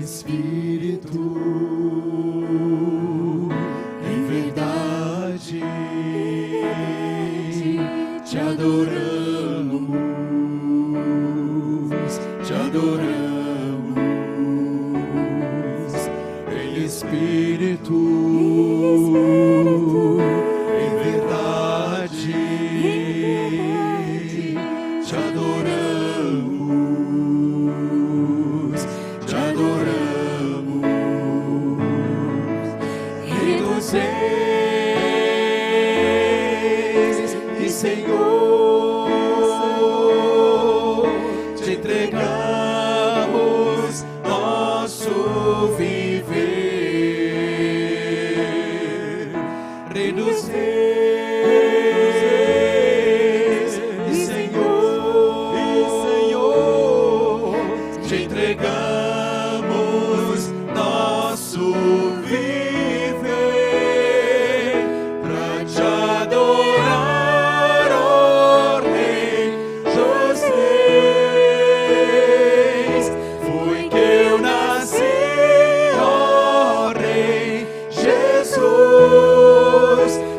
Espírito, em verdade, te adoramos, em Espírito, em verdade, te adoramos, Rei dos Reis e Senhor, te entregamos nosso viver. Rei dos Reis e Senhor, te entregamos nosso viver pra te adorar, ó Rei dos Reis. Foi que eu nasci, ó Rei Jesus.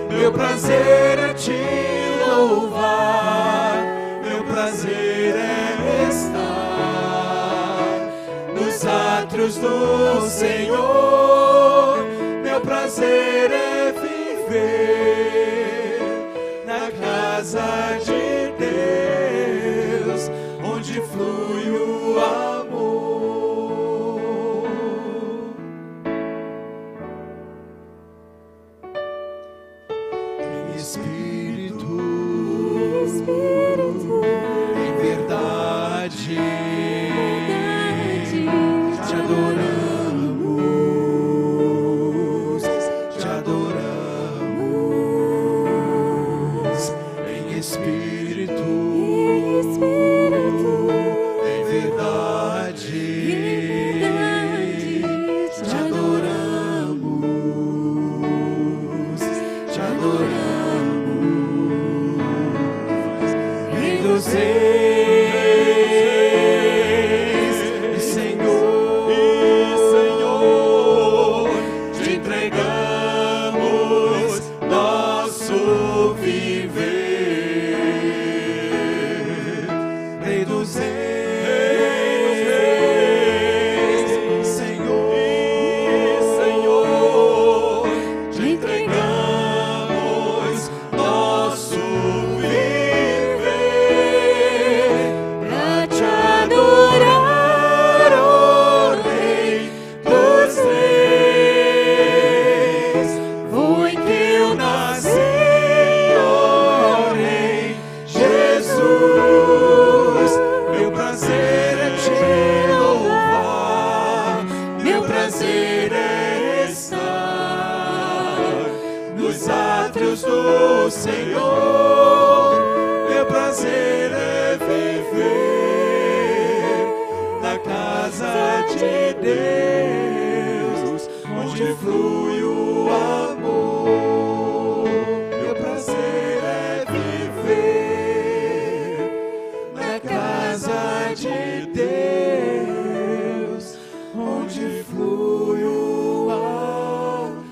Meu prazer é te louvar, meu prazer é estar nos átrios do Senhor. Meu prazer é viver na casa de Deus, onde flui o amor. Em Espírito, em verdade, te adoramos, em Espírito, em verdade, te adoramos, Rei dos Reis e Senhor, te entregamos nosso viver. Rei dos Reis e Senhor, te entregamos nosso viver pra te adorar, ó Rei dos Reis. Foi que eu nasci, ó Rei Jesus. Meu prazer é te louvar, meu prazer é estar nos átrios do Senhor. Meu prazer é viver na casa de Deus, onde flui o amor. Meu prazer é viver na casa de Deus, onde flui o amor.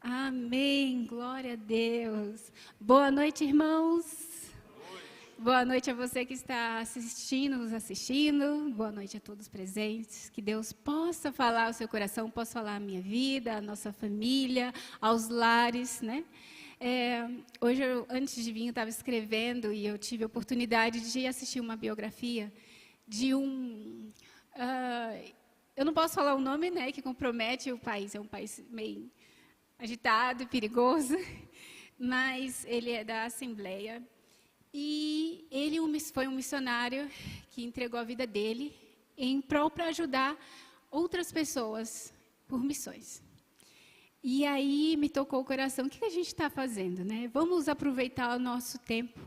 Amém, glória a Deus. Boa noite, irmãos. Boa noite a você que está nos assistindo. Boa noite a todos presentes. Que Deus possa falar ao seu coração, possa falar a minha vida, a nossa família, aos lares, né? Hoje, antes de vir, eu estava escrevendo e eu tive a oportunidade de assistir uma biografia de eu não posso falar o nome, né, que compromete o país. É um país meio agitado e perigoso, mas ele é da Assembleia. E ele foi um missionário que entregou a vida dele em prol para ajudar outras pessoas por missões. E aí me tocou o coração, o que a gente está fazendo, né? Vamos aproveitar o nosso tempo,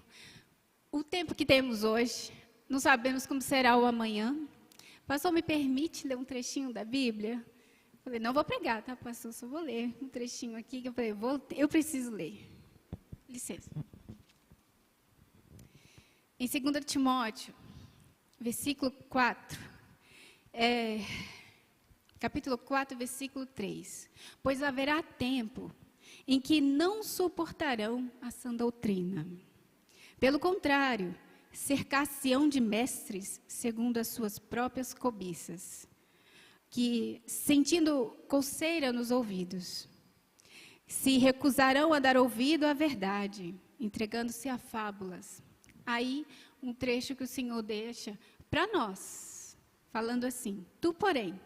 o tempo que temos hoje, não sabemos como será o amanhã. Pastor, me permite ler um trechinho da Bíblia? Falei, não vou pregar, tá, pastor? Só vou ler um trechinho aqui, que eu falei, eu preciso ler. Licença. Em 2 Timóteo, versículo 4, capítulo 4, versículo 3. Pois haverá tempo em que não suportarão a sã doutrina. Pelo contrário, cercar-se-ão de mestres segundo as suas próprias cobiças, que, sentindo coceira nos ouvidos, se recusarão a dar ouvido à verdade, entregando-se a fábulas. Aí, um trecho que o Senhor deixa para nós, falando assim: tu, porém,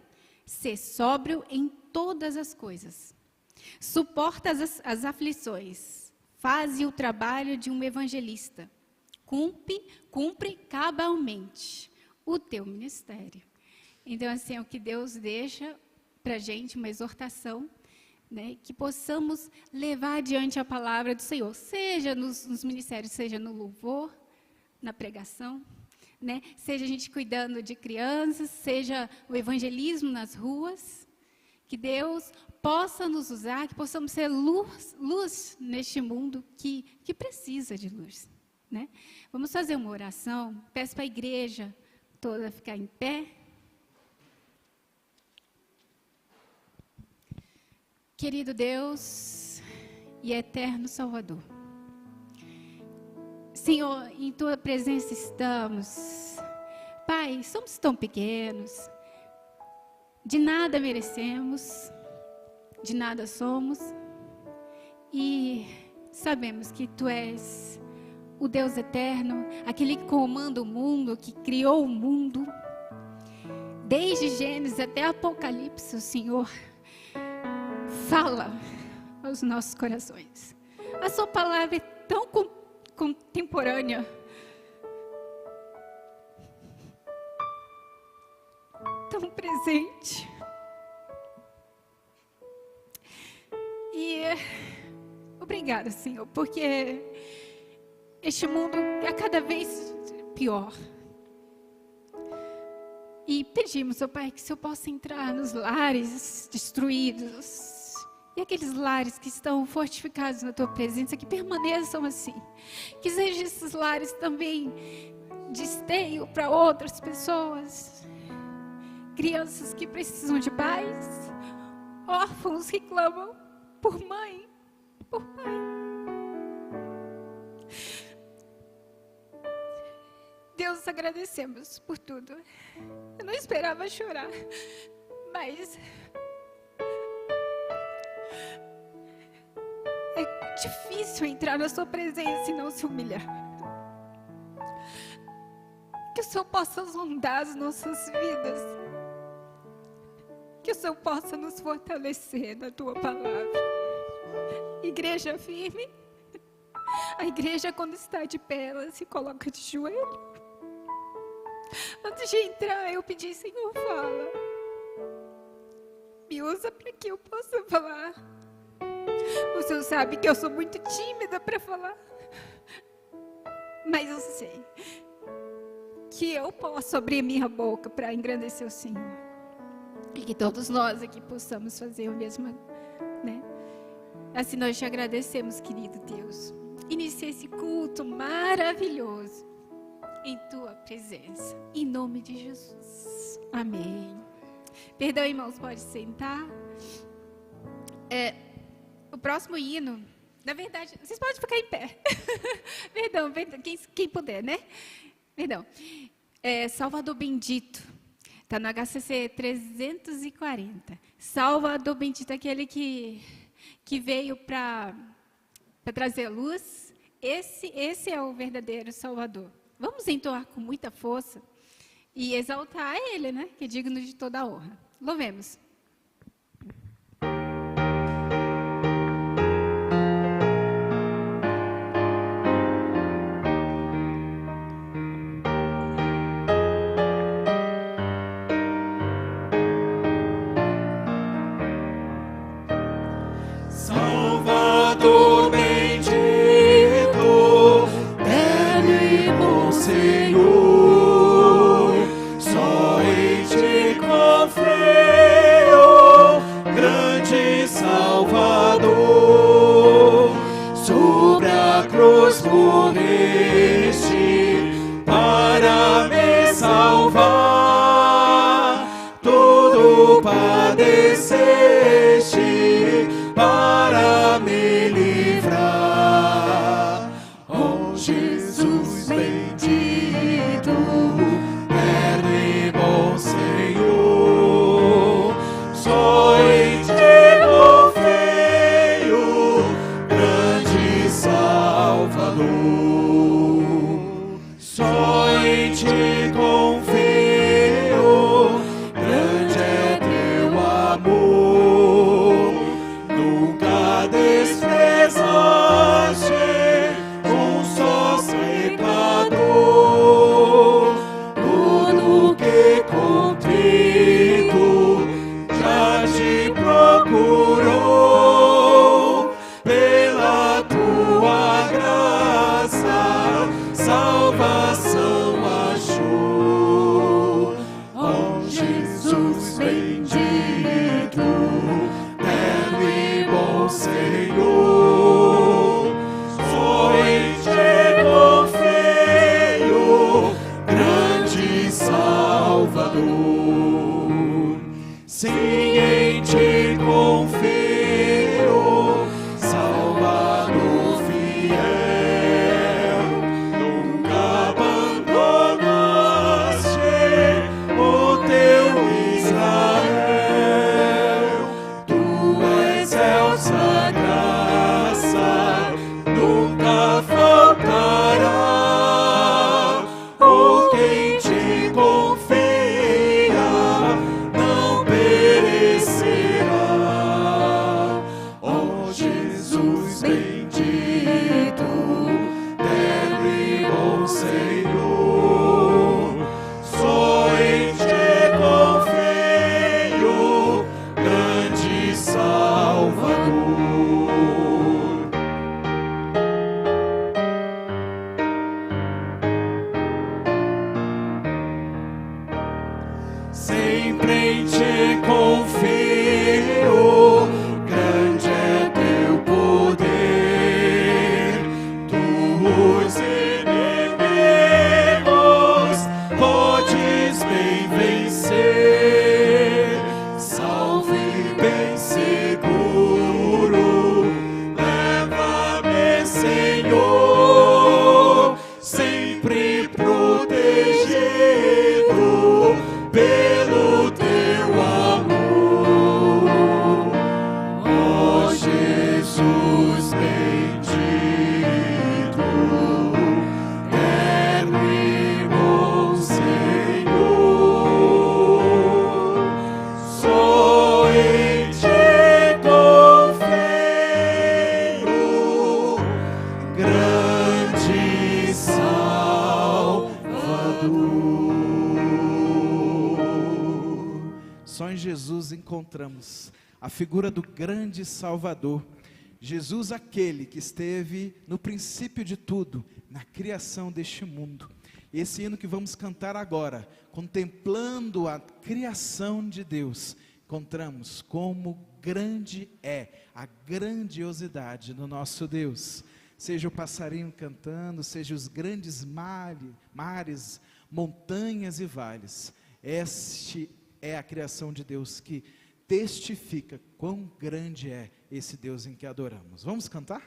sê sóbrio em todas as coisas, suporta as aflições, faze o trabalho de um evangelista, cumpre cabalmente o teu ministério. Então, assim, é o que Deus deixa para a gente, uma exortação, né, que possamos levar adiante a palavra do Senhor, seja nos ministérios, seja no louvor, na pregação, né, seja a gente cuidando de crianças, seja o evangelismo nas ruas, que Deus possa nos usar, que possamos ser luz neste mundo que precisa de luz, né? Vamos fazer uma oração, peço para a igreja toda ficar em pé. Querido Deus e eterno Salvador, Senhor, em Tua presença estamos. Pai, somos tão pequenos, de nada merecemos, de nada somos, e sabemos que Tu és o Deus eterno, aquele que comanda o mundo, que criou o mundo. Desde Gênesis até Apocalipse, o Senhor fala aos nossos corações. A Sua palavra é tão contemporânea, tão presente. E obrigada, Senhor, porque este mundo é cada vez pior. E pedimos, ó Pai, que o Senhor possa entrar nos lares destruídos, e aqueles lares que estão fortificados na Tua presença, que permaneçam assim. Que sejam esses lares também de esteio para outras pessoas. Crianças que precisam de pais, órfãos que clamam por mãe, por pai. Deus, agradecemos por tudo. Eu não esperava chorar, mas é difícil entrar na Sua presença e não se humilhar. Que o Senhor possa sondar as nossas vidas. Que o Senhor possa nos fortalecer na Tua palavra. Igreja firme. A igreja, quando está de pé, ela se coloca de joelho. Antes de entrar, eu pedi: Senhor, fala. Me usa para que eu possa falar. O Senhor sabe que eu sou muito tímida para falar. Mas eu sei que eu posso abrir minha boca para engrandecer o Senhor. E que todos nós aqui possamos fazer o mesmo, né? Assim nós te agradecemos, querido Deus. Inicia esse culto maravilhoso em Tua presença. Em nome de Jesus. Amém. Perdão, irmãos, pode sentar. O próximo hino, na verdade, vocês podem ficar em pé. Perdão, quem puder, né? Perdão. Salvador Bendito. Está no HCC 340. Salvador Bendito, aquele que veio para trazer luz. Esse é o verdadeiro Salvador. Vamos entoar com muita força e exaltar Ele, né? Que é digno de toda a honra. Louvemos. Salvador bendito, eterno e bom Senhor, só em Ti confio. grande Salvador. Sim, em ti confio, Salvador fiel. Nunca abandonaste o teu Israel. Tu és excelsa graça, nunca faltará. O quem te confia não perecerá. Ó Jesus bendito, terno e bom Senhor, só em ti confio, grande Salvador. Sempre em ti confio, grande é teu poder. Tus inimigos podes bem vencer. Salve bem seguro, leva-me, Senhor, sempre protegido pelo teu amor. Ó Jesus bendito, terno e bom Senhor, só em ti confio, grande Salvador. Só em Jesus encontramos a figura do grande Salvador. Jesus, aquele que esteve no princípio de tudo, na criação deste mundo. Esse hino que vamos cantar agora, contemplando a criação de Deus, encontramos como grande é a grandiosidade do nosso Deus. Seja o passarinho cantando, seja os grandes mares, montanhas e vales. Este é a criação de Deus que testifica quão grande é esse Deus em que adoramos. Vamos cantar?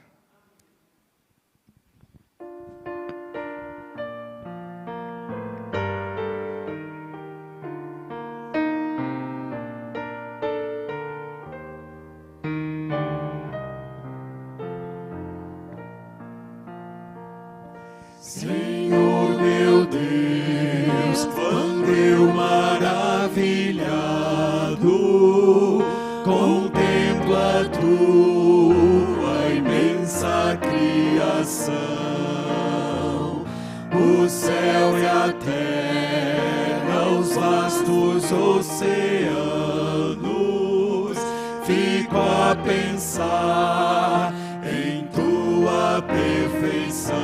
Senhor meu Deus, quando eu maravilhado contemplo a tua imensa criação, o céu e a terra, os vastos oceanos, fico a pensar em tua perfeição.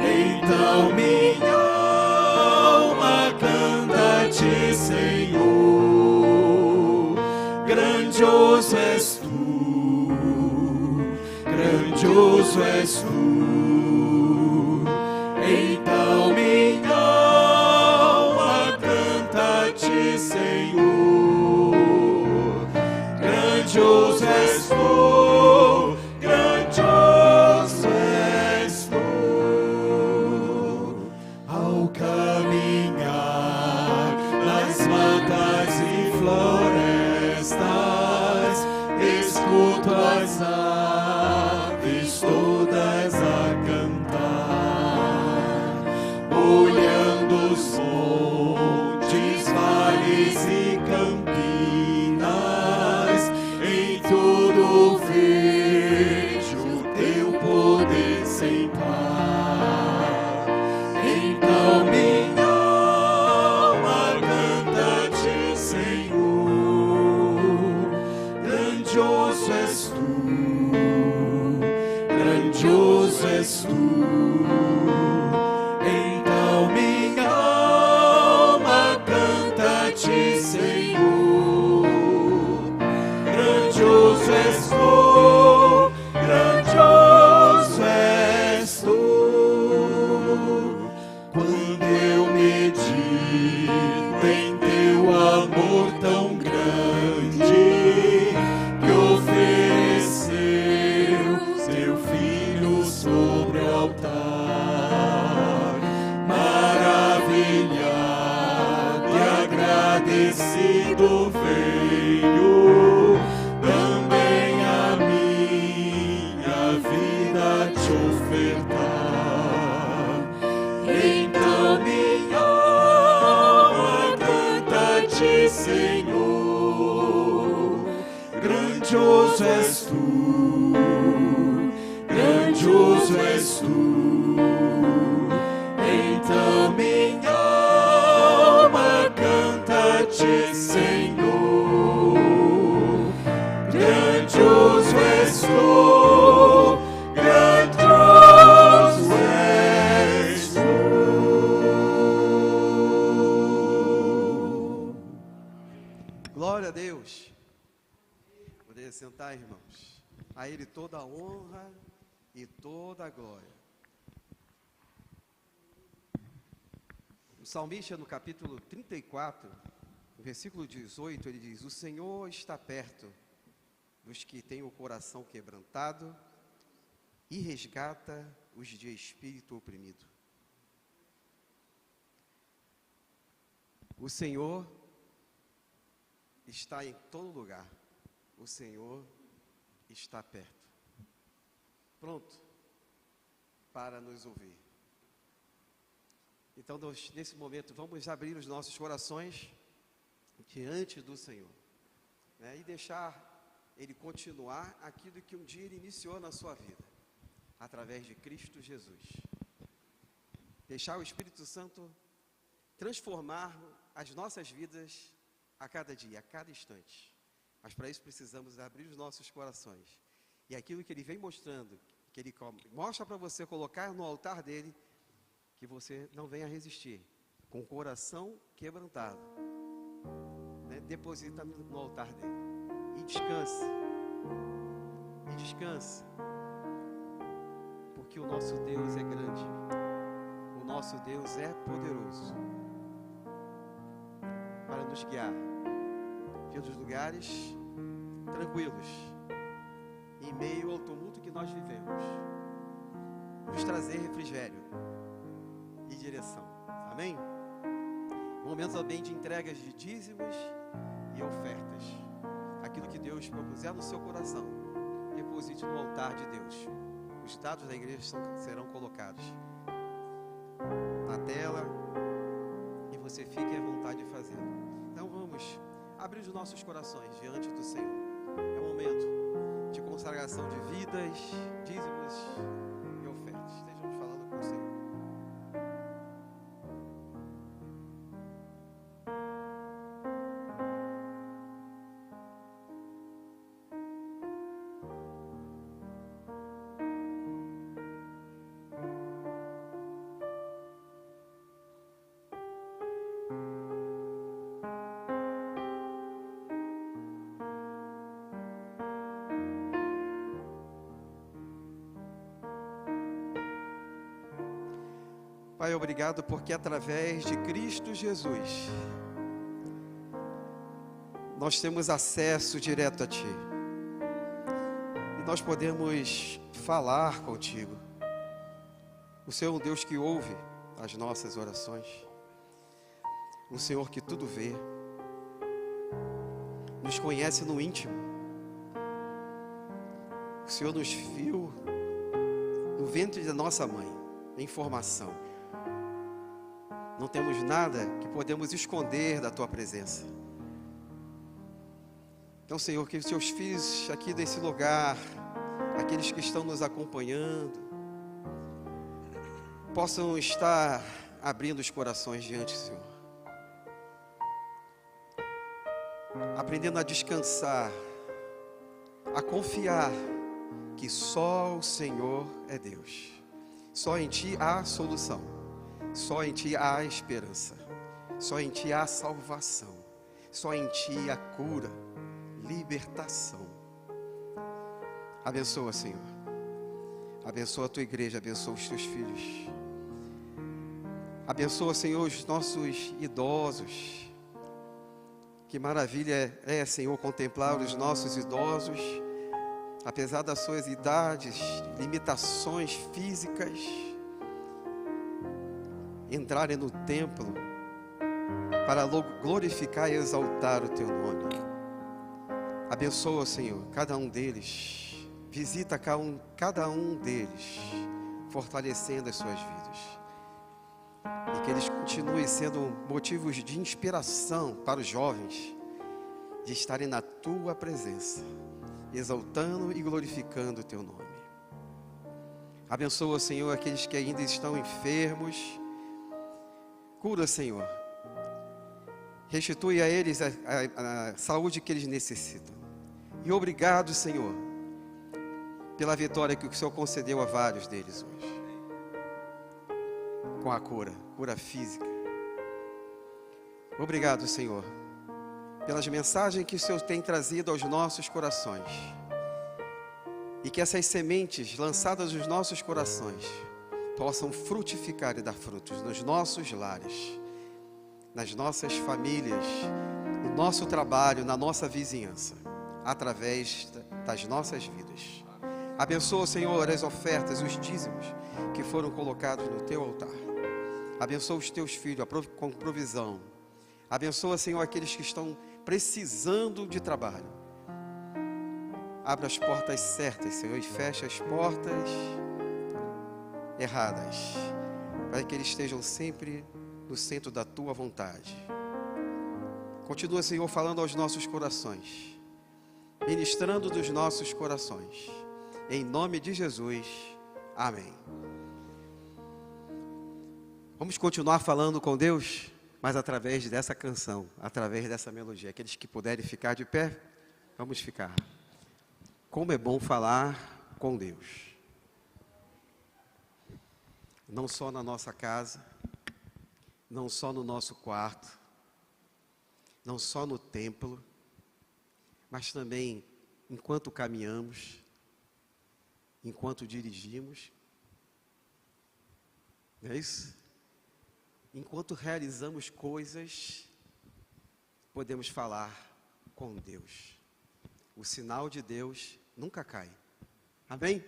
Então minha alma canta-te, Senhor, grandioso és tu, grandioso és tu. Então minha alma canta-te, Senhor, grandioso és tu, grandioso és tu. Ao caminhar nas matas e florestas, escuto as aves todas a cantar, olhando os montes, vales e campinas, em tudo vejo o teu poder sem par. Então minha alma canta-te, Senhor, grandioso és tu, grandioso és tu. Então minha tem teu amor tão grande que ofereceu teu filho sobre o altar. Maravilhado e agradecido venho também a minha vida te ofertar. Então minha alma canta-te, Senhor, grandioso és tu, grandioso és tu. Então minha alma canta-te, Senhor, grandioso és tu, grandioso és tu. Glória a Deus. Poderia sentar, irmãos. A Ele toda a honra e toda a glória. O salmista, no capítulo 34, no versículo 18, ele diz: o Senhor está perto dos que têm o coração quebrantado e resgata os de espírito oprimido. O Senhor está em todo lugar. O Senhor está perto, pronto para nos ouvir. Então, nesse momento, vamos abrir os nossos corações diante do Senhor, né, e deixar Ele continuar aquilo que um dia Ele iniciou na sua vida, através de Cristo Jesus. Deixar o Espírito Santo transformar as nossas vidas a cada dia, a cada instante. Mas para isso precisamos abrir os nossos corações. E aquilo que Ele vem mostrando, que Ele mostra para você colocar no altar dEle, que você não venha resistir, com o coração quebrantado, né? Deposita no altar dele e descanse, porque o nosso Deus é grande, o nosso Deus é poderoso para nos guiar pelos lugares tranquilos, em meio ao tumulto que nós vivemos, nos trazer refrigério e direção. Amém? Momento também de entregas de dízimos e ofertas. Aquilo que Deus propuser no seu coração, deposite no altar de Deus. Os dados da igreja serão colocados na tela e você fique à vontade de fazer. Então vamos abrir os nossos corações diante do Senhor. É um momento de consagração de vidas, dízimos e ofertas. Estejamos falando com o Senhor. Pai, obrigado porque através de Cristo Jesus nós temos acesso direto a Ti e nós podemos falar contigo. O Senhor é um Deus que ouve as nossas orações, um Senhor que tudo vê, nos conhece no íntimo. O Senhor nos viu no ventre da nossa mãe, em formação. Não temos nada que podemos esconder da Tua presença. Então, Senhor, que os Teus filhos aqui desse lugar, aqueles que estão nos acompanhando, possam estar abrindo os corações diante do Senhor, aprendendo a descansar, a confiar que só o Senhor é Deus. Só em Ti há solução. Só em Ti há esperança, só em Ti há salvação, só em Ti há cura, libertação. Abençoa, Senhor, abençoa a Tua igreja, abençoa os Teus filhos. Abençoa, Senhor, os nossos idosos. Que maravilha é, Senhor, contemplar os nossos idosos, apesar das suas idades, limitações físicas, entrarem no templo para glorificar e exaltar o Teu nome. Abençoa, Senhor, cada um deles. Visita cada um deles, fortalecendo as suas vidas. E que eles continuem sendo motivos de inspiração para os jovens, de estarem na Tua presença, exaltando e glorificando o Teu nome. Abençoa, Senhor, aqueles que ainda estão enfermos. Cura, Senhor. Restitui a eles a saúde que eles necessitam. E obrigado, Senhor, pela vitória que o Senhor concedeu a vários deles hoje. Com a cura física. Obrigado, Senhor, pelas mensagens que o Senhor tem trazido aos nossos corações. E que essas sementes lançadas nos nossos corações possam frutificar e dar frutos nos nossos lares, nas nossas famílias, no nosso trabalho, na nossa vizinhança, através das nossas vidas. Abençoa, Senhor, as ofertas, os dízimos que foram colocados no Teu altar. Abençoa os Teus filhos com provisão. Abençoa, Senhor, aqueles que estão precisando de trabalho. Abra as portas certas, Senhor, e fecha as portas erradas, para que eles estejam sempre no centro da Tua vontade. Continua, Senhor, falando aos nossos corações, ministrando dos nossos corações. Em nome de Jesus, amém. Vamos continuar falando com Deus, mas através dessa canção, através dessa melodia. Aqueles que puderem ficar de pé, vamos ficar. Como é bom falar com Deus. Não só na nossa casa, não só no nosso quarto, não só no templo, mas também enquanto caminhamos, enquanto dirigimos, não é isso? Enquanto realizamos coisas, podemos falar com Deus. O sinal de Deus nunca cai. Amém?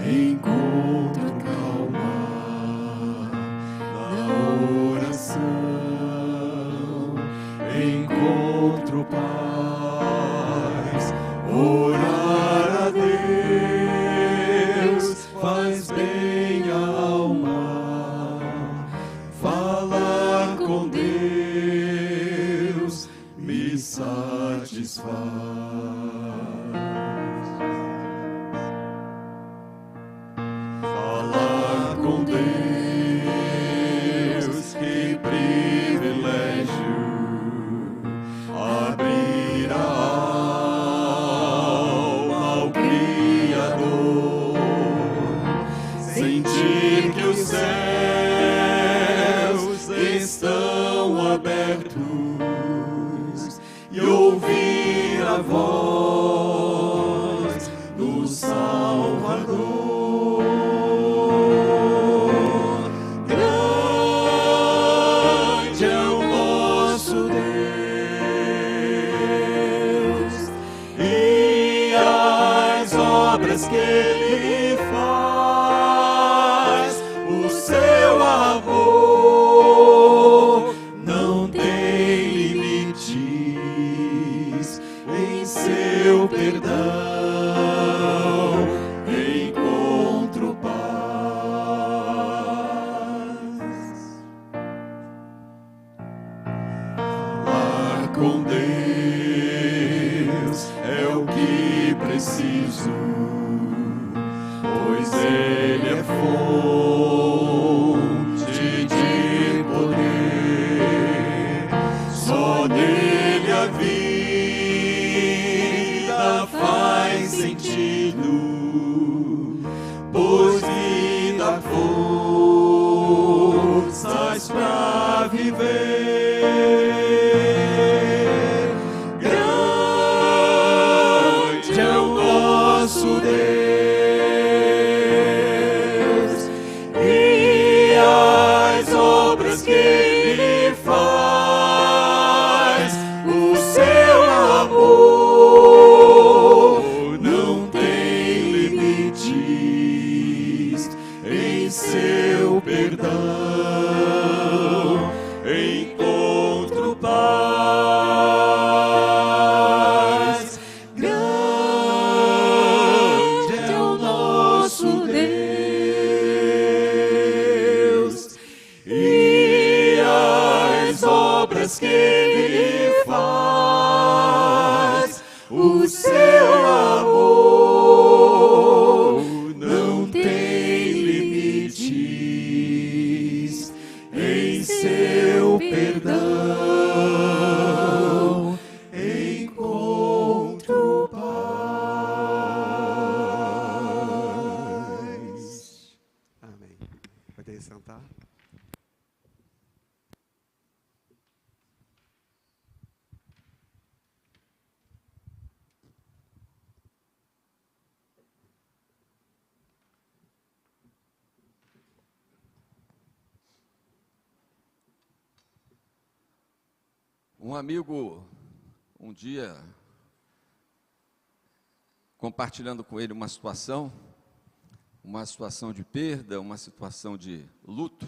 Encontro calma na oração, encontro paz. Orar a Deus faz bem à alma, falar com Deus me satisfaz. Com Deus, que privilégio, abrir a alma ao Criador, sentir que os céus estão abertos e ouvir a voz do Salvador. Que Ele faz, o seu amor não tem limites, em seu perdão encontro paz. Falar com Deus é o que preciso, pois Ele é fonte de poder, só nele a vida faz sentido, pois seu perdão encontro paz. Grande é o nosso Deus e as obras que Ele faz. O seu amor não tem limites. Em seu perdão encontro paz. Amém. Pode sentar. Um amigo, um dia, compartilhando com ele uma situação de perda, uma situação de luto,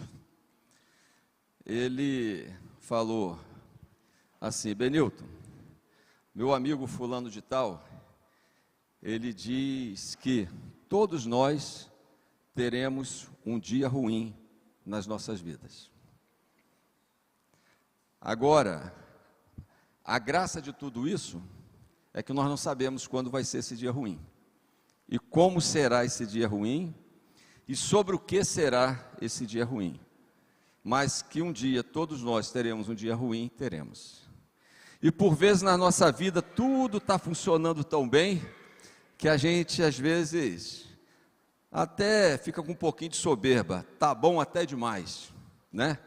ele falou assim: Benilton, meu amigo fulano de tal, ele diz que todos nós teremos um dia ruim nas nossas vidas. Agora, a graça de tudo isso é que nós não sabemos quando vai ser esse dia ruim, e como será esse dia ruim, e sobre o que será esse dia ruim. Mas que um dia todos nós teremos um dia ruim, teremos. E por vezes na nossa vida tudo está funcionando tão bem, que a gente às vezes até fica com um pouquinho de soberba, tá bom até demais, né?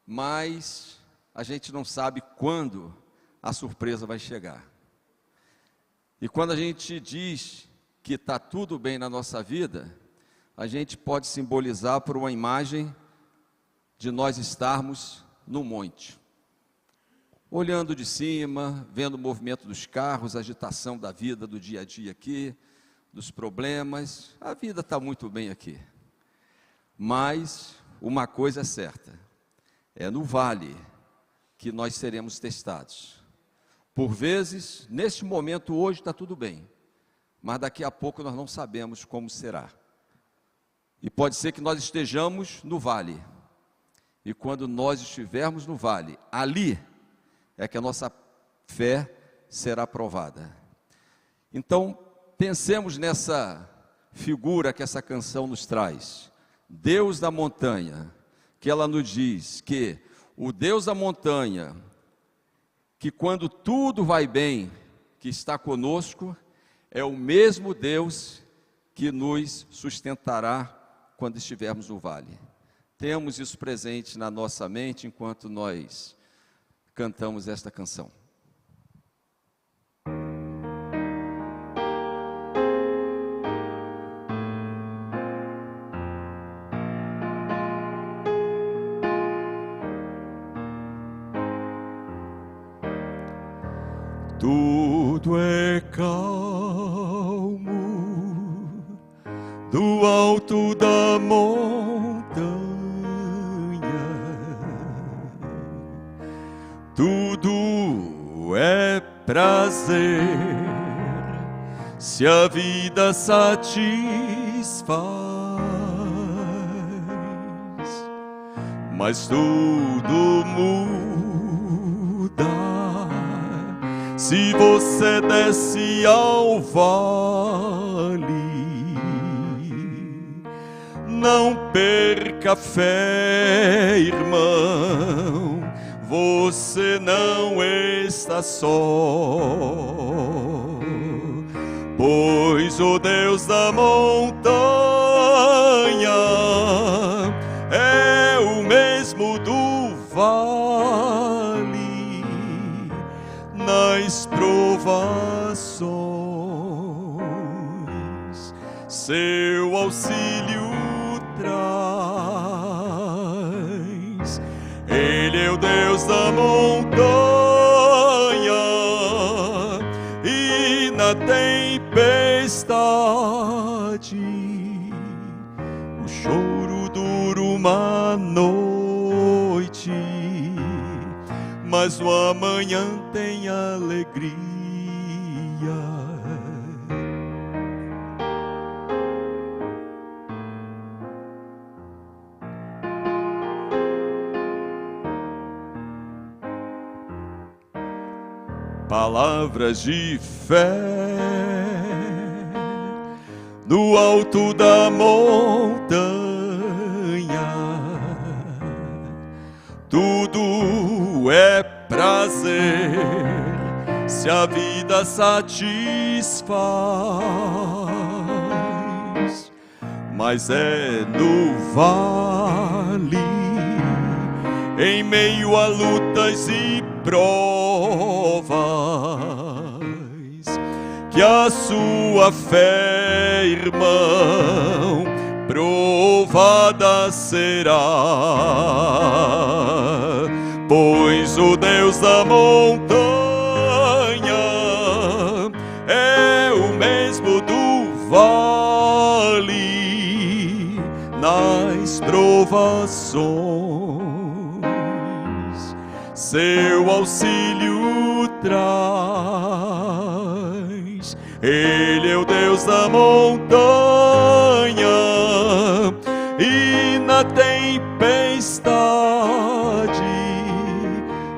Mas a gente não sabe quando a surpresa vai chegar. E quando a gente diz que está tudo bem na nossa vida, a gente pode simbolizar por uma imagem de nós estarmos no monte, olhando de cima, vendo o movimento dos carros, a agitação da vida, do dia a dia aqui, dos problemas. A vida está muito bem aqui. Mas uma coisa é certa, é no vale que nós seremos testados. Por vezes, neste momento hoje está tudo bem, mas daqui a pouco nós não sabemos como será. E pode ser que nós estejamos no vale, e quando nós estivermos no vale, ali é que a nossa fé será provada. Então, pensemos nessa figura que essa canção nos traz, Deus da montanha, que ela nos diz que o Deus da montanha, que quando tudo vai bem, que está conosco, é o mesmo Deus que nos sustentará quando estivermos no vale. Temos isso presente na nossa mente enquanto nós cantamos esta canção. Tudo é calmo do alto da montanha, tudo é prazer se a vida satisfaz, mas tudo muda se você desce ao vale. Não perca fé, irmão, você não está só, pois o Deus da montanha é o mesmo do vale. Nas provações seu auxílio traz. Ele é o Deus da montanha e na tempestade o choro dura uma noite, mas o amanhã tem alegria. Palavras de fé no alto da montanha, tudo é prazer se a vida satisfaz, mas é no vale, em meio a lutas e provas, que a sua fé, irmão, provada será. Pois o Deus da montanha é o mesmo do vale nas provações. Seu auxílio traz. Ele é o Deus da montanha, e na tempestade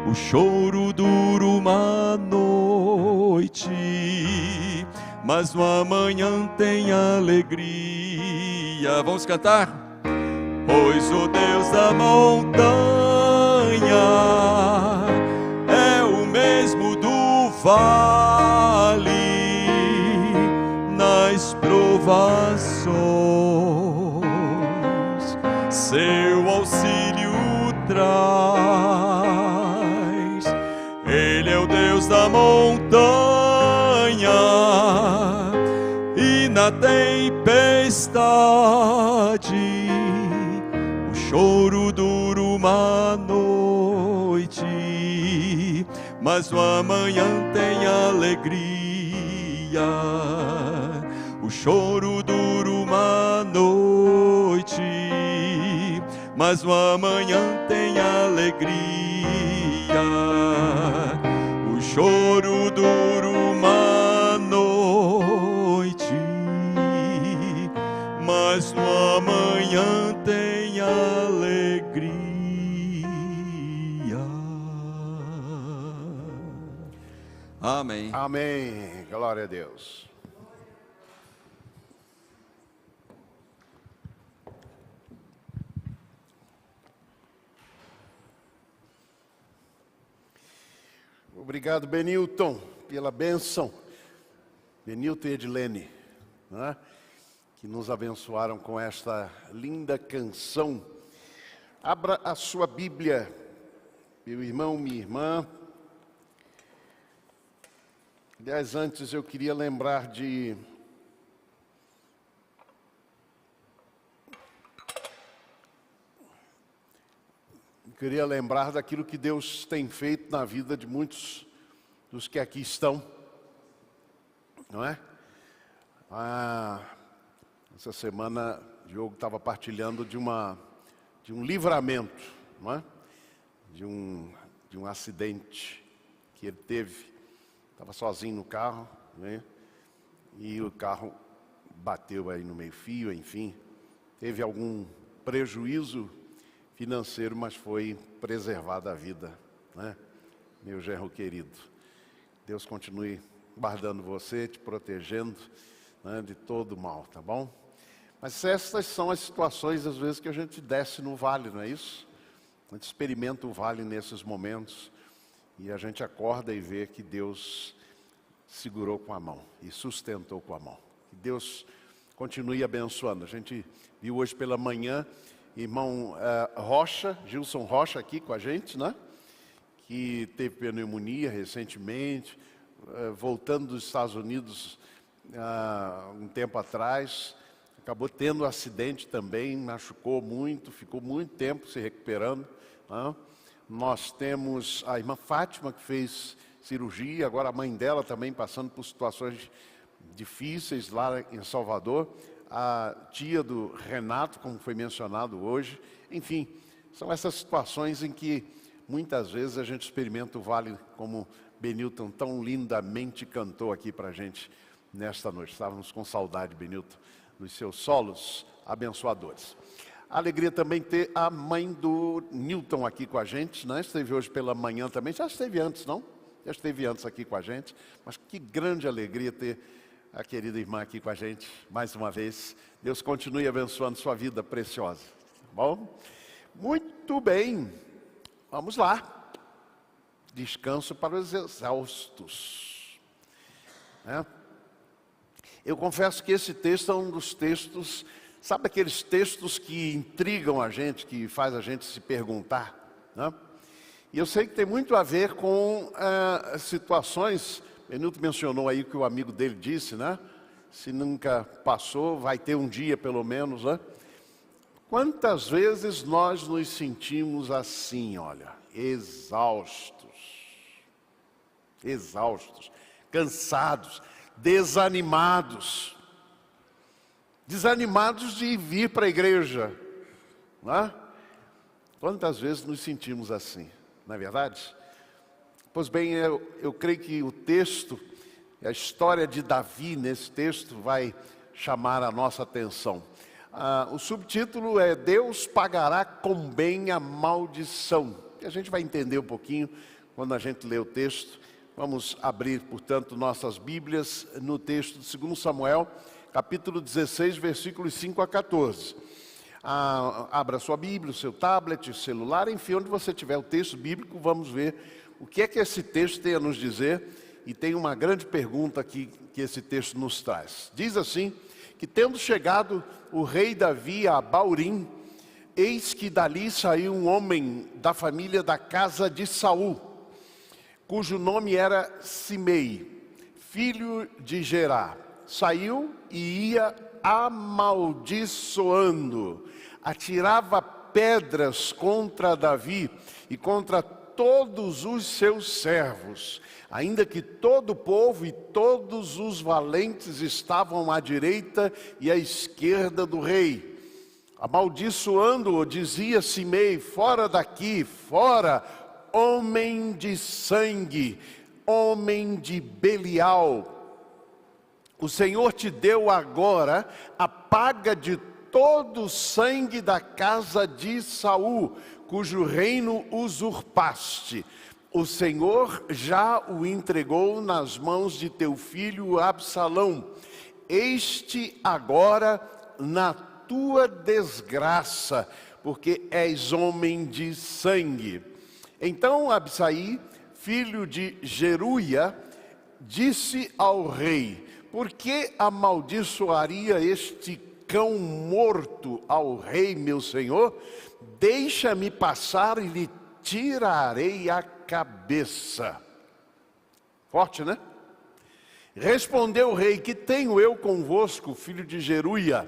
o choro dura uma noite, mas no amanhã tem alegria. Vamos cantar? Pois o Deus da montanha é o mesmo do vale nas provações. Seu auxílio traz. Ele é o Deus da montanha, e na tempestade o choro dura uma noite, mas no amanhã tem alegria. O choro dura uma noite, mas no amanhã tem alegria. O choro dura uma noite, mas no amanhã tem alegria. Amém. Amém. Glória a Deus. Obrigado, Benilton, pela bênção. Benilton e Edilene, né, que nos abençoaram com esta linda canção. Abra a sua Bíblia, meu irmão, minha irmã. Aliás, antes eu queria lembrar daquilo que Deus tem feito na vida de muitos dos que aqui estão, não é? Essa semana, Diogo estava partilhando de um livramento, não é? De um acidente que ele teve. Estava sozinho no carro, né? E o carro bateu aí no meio-fio, enfim. Teve algum prejuízo financeiro, mas foi preservada a vida, né? Meu genro querido. Deus continue guardando você, te protegendo, né, de todo mal, tá bom? Mas estas são as situações, às vezes, que a gente desce no vale, não é isso? A gente experimenta o vale nesses momentos. E a gente acorda e vê que Deus segurou com a mão e sustentou com a mão. Que Deus continue abençoando. A gente viu hoje pela manhã, irmão Rocha, Gilson Rocha aqui com a gente, né? Que teve pneumonia recentemente, voltando dos Estados Unidos um tempo atrás. Acabou tendo um acidente também, machucou muito, ficou muito tempo se recuperando, né? Nós temos a irmã Fátima, que fez cirurgia, agora a mãe dela também passando por situações difíceis lá em Salvador. a tia do Renato, como foi mencionado hoje. Enfim, são essas situações em que muitas vezes a gente experimenta o vale, como Benilton tão lindamente cantou aqui para a gente nesta noite. Estávamos com saudade, Benilton, dos seus solos abençoadores. Alegria também ter a mãe do Newton aqui com a gente, né? Esteve hoje pela manhã também, já esteve antes, não? Já esteve antes aqui com a gente, mas que grande alegria ter a querida irmã aqui com a gente, mais uma vez. Deus continue abençoando sua vida preciosa, tá bom? Muito bem, vamos lá. Descanso para os exaustos, né? Eu confesso que esse texto é um dos textos, sabe aqueles textos que intrigam a gente, que faz a gente se perguntar, né? E eu sei que tem muito a ver com situações. Benilton mencionou aí o que o amigo dele disse, né? Se nunca passou, vai ter um dia pelo menos, né? Quantas vezes nós nos sentimos assim, olha, exaustos, cansados, desanimados de vir para a igreja, né? Quantas vezes nos sentimos assim, não é verdade? Pois bem, eu creio que o texto, a história de Davi nesse texto vai chamar a nossa atenção. O subtítulo é Deus pagará com bem a maldição. E a gente vai entender um pouquinho quando a gente lê o texto. Vamos abrir, portanto, nossas Bíblias no texto de 2 Samuel, capítulo 16, versículos 5 a 14. Abra sua Bíblia, o seu tablet, o celular, enfim, onde você tiver o texto bíblico, vamos ver o que é que esse texto tem a nos dizer. E tem uma grande pergunta aqui que esse texto nos traz. Diz assim, que tendo chegado o rei Davi a Baurim, eis que dali saiu um homem da família da casa de Saul, cujo nome era Simei, filho de Gerá. Saiu e ia amaldiçoando, atirava pedras contra Davi e contra todos os seus servos, ainda que todo o povo e todos os valentes estavam à direita e à esquerda do rei. Amaldiçoando-o, dizia Simei, fora daqui, fora, homem de sangue, homem de Belial. O Senhor te deu agora a paga de todo o sangue da casa de Saul, cujo reino usurpaste. O Senhor já o entregou nas mãos de teu filho Absalão. Este agora na tua desgraça, porque és homem de sangue. Então Abisai, filho de Zeruia, disse ao rei: por que amaldiçoaria este cão morto ao rei meu senhor? Deixa-me passar e lhe tirarei a cabeça. Forte, né? Respondeu o rei: que tenho eu convosco, filho de Zeruia?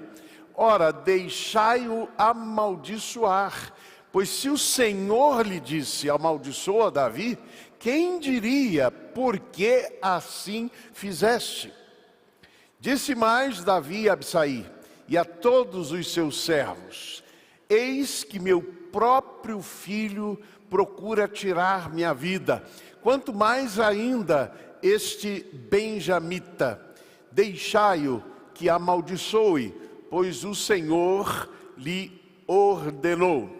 Ora, deixai-o amaldiçoar, pois se o Senhor lhe disse, amaldiçoa Davi, quem diria, por que assim fizeste? Disse mais Davi a Abisai e a todos os seus servos: eis que meu próprio filho procura tirar minha vida, quanto mais ainda este benjamita. Deixai-o que amaldiçoe, pois o Senhor lhe ordenou.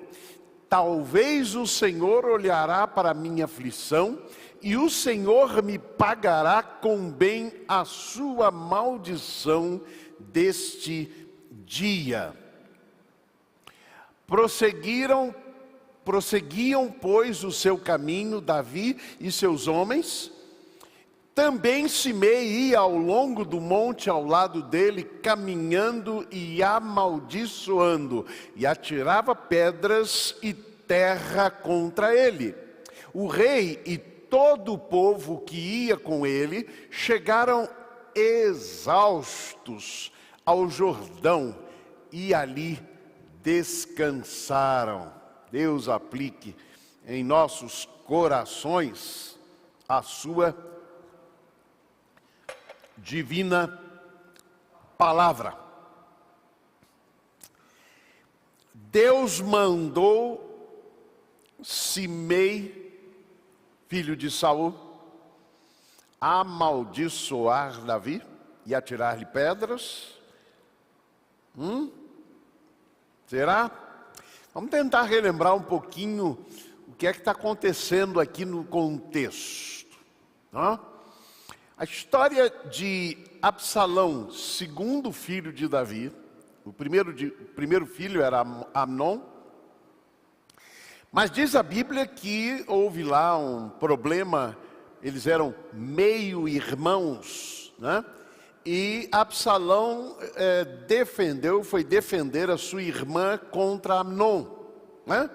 Talvez o Senhor olhará para a minha aflição, e o Senhor me pagará com bem a sua maldição deste dia. Prosseguiam, pois, o seu caminho, Davi e seus homens. Também Simei ia ao longo do monte ao lado dele, caminhando e amaldiçoando, e atirava pedras e terra contra ele. O rei e todo o povo que ia com ele chegaram exaustos ao Jordão e ali descansaram. Deus aplique em nossos corações a sua divina palavra. Deus mandou Simei, filho de Saul, amaldiçoar Davi e atirar-lhe pedras? Será? Vamos tentar relembrar um pouquinho o que é que está acontecendo aqui no contexto. A história de Absalão, segundo filho de Davi, o primeiro filho era Amnon, mas diz a Bíblia que houve lá um problema, eles eram meio-irmãos, né? E Absalão foi defender a sua irmã contra Amnon, né?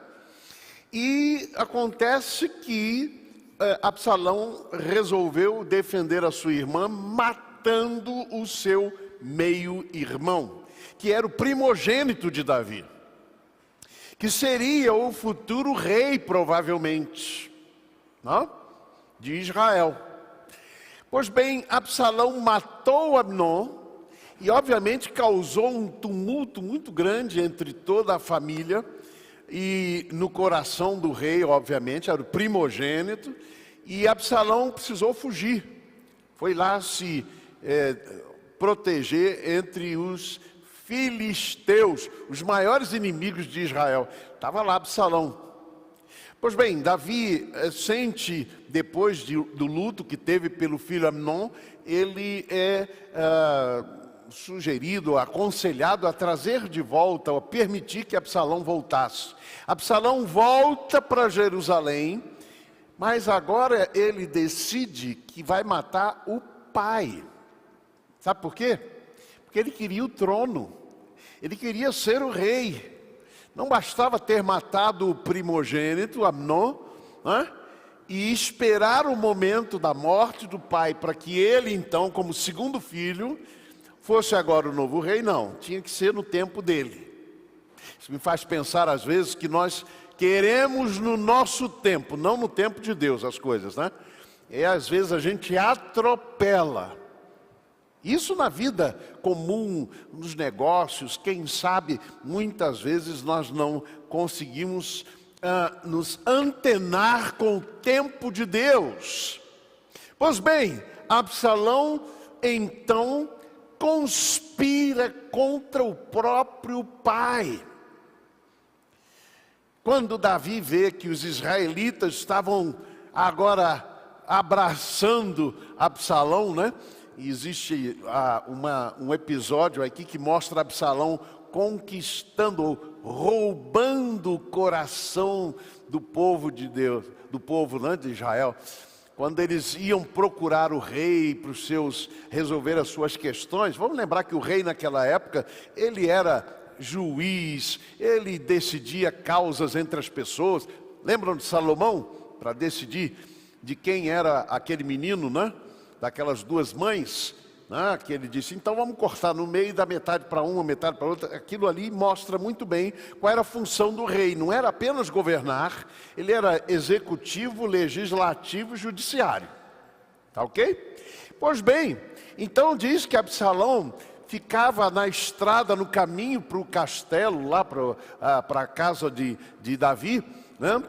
E acontece que Absalão resolveu defender a sua irmã matando o seu meio-irmão, que era o primogênito de Davi, que seria o futuro rei, provavelmente, não? De Israel. Pois bem, Absalão matou Amnon e obviamente causou um tumulto muito grande entre toda a família e no coração do rei, obviamente, era o primogênito, e Absalão precisou fugir. Foi lá se proteger entre os filisteus, os maiores inimigos de Israel. Estava lá Absalão. Pois bem, Davi sente, depois do luto que teve pelo filho Amnon, ele é sugerido, aconselhado a trazer de volta, a permitir que Absalão voltasse. Absalão volta para Jerusalém, mas agora ele decide que vai matar o pai. Sabe por quê? Porque ele queria o trono, ele queria ser o rei. Não bastava ter matado o primogênito, Amnon, né? E esperar o momento da morte do pai, para que ele então, como segundo filho, fosse agora o novo rei. Não, tinha que ser no tempo dele. Isso me faz pensar às vezes que nós queremos no nosso tempo, não no tempo de Deus as coisas, né? E às vezes a gente atropela. Isso na vida comum, nos negócios, quem sabe, muitas vezes nós não conseguimos nos antenar com o tempo de Deus. Pois bem, Absalão então conspira contra o próprio pai. Quando Davi vê que os israelitas estavam agora abraçando Absalão, né? E existe um episódio aqui que mostra Absalão conquistando, roubando o coração do povo de Deus, do povo, né, de Israel. Quando eles iam procurar o rei para resolver as suas questões. Vamos lembrar que o rei naquela época, ele era juiz, ele decidia causas entre as pessoas. Lembram de Salomão? Para decidir de quem era aquele menino, né? Daquelas duas mães, né, que ele disse, então vamos cortar no meio, da metade para uma, metade para outra. Aquilo ali mostra muito bem qual era a função do rei. Não era apenas governar, ele era executivo, legislativo e judiciário. Tá ok? Pois bem, então diz que Absalão ficava na estrada, no caminho para o castelo, lá para a casa de Davi, né?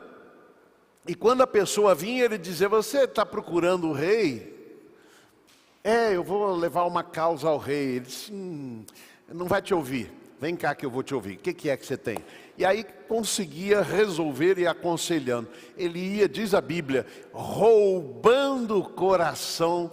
E quando a pessoa vinha, ele dizia, você está procurando o rei? Eu vou levar uma causa ao rei. Ele disse, não vai te ouvir. Vem cá que eu vou te ouvir. O que é que você tem? E aí conseguia resolver e aconselhando. Ele ia, diz a Bíblia, roubando o coração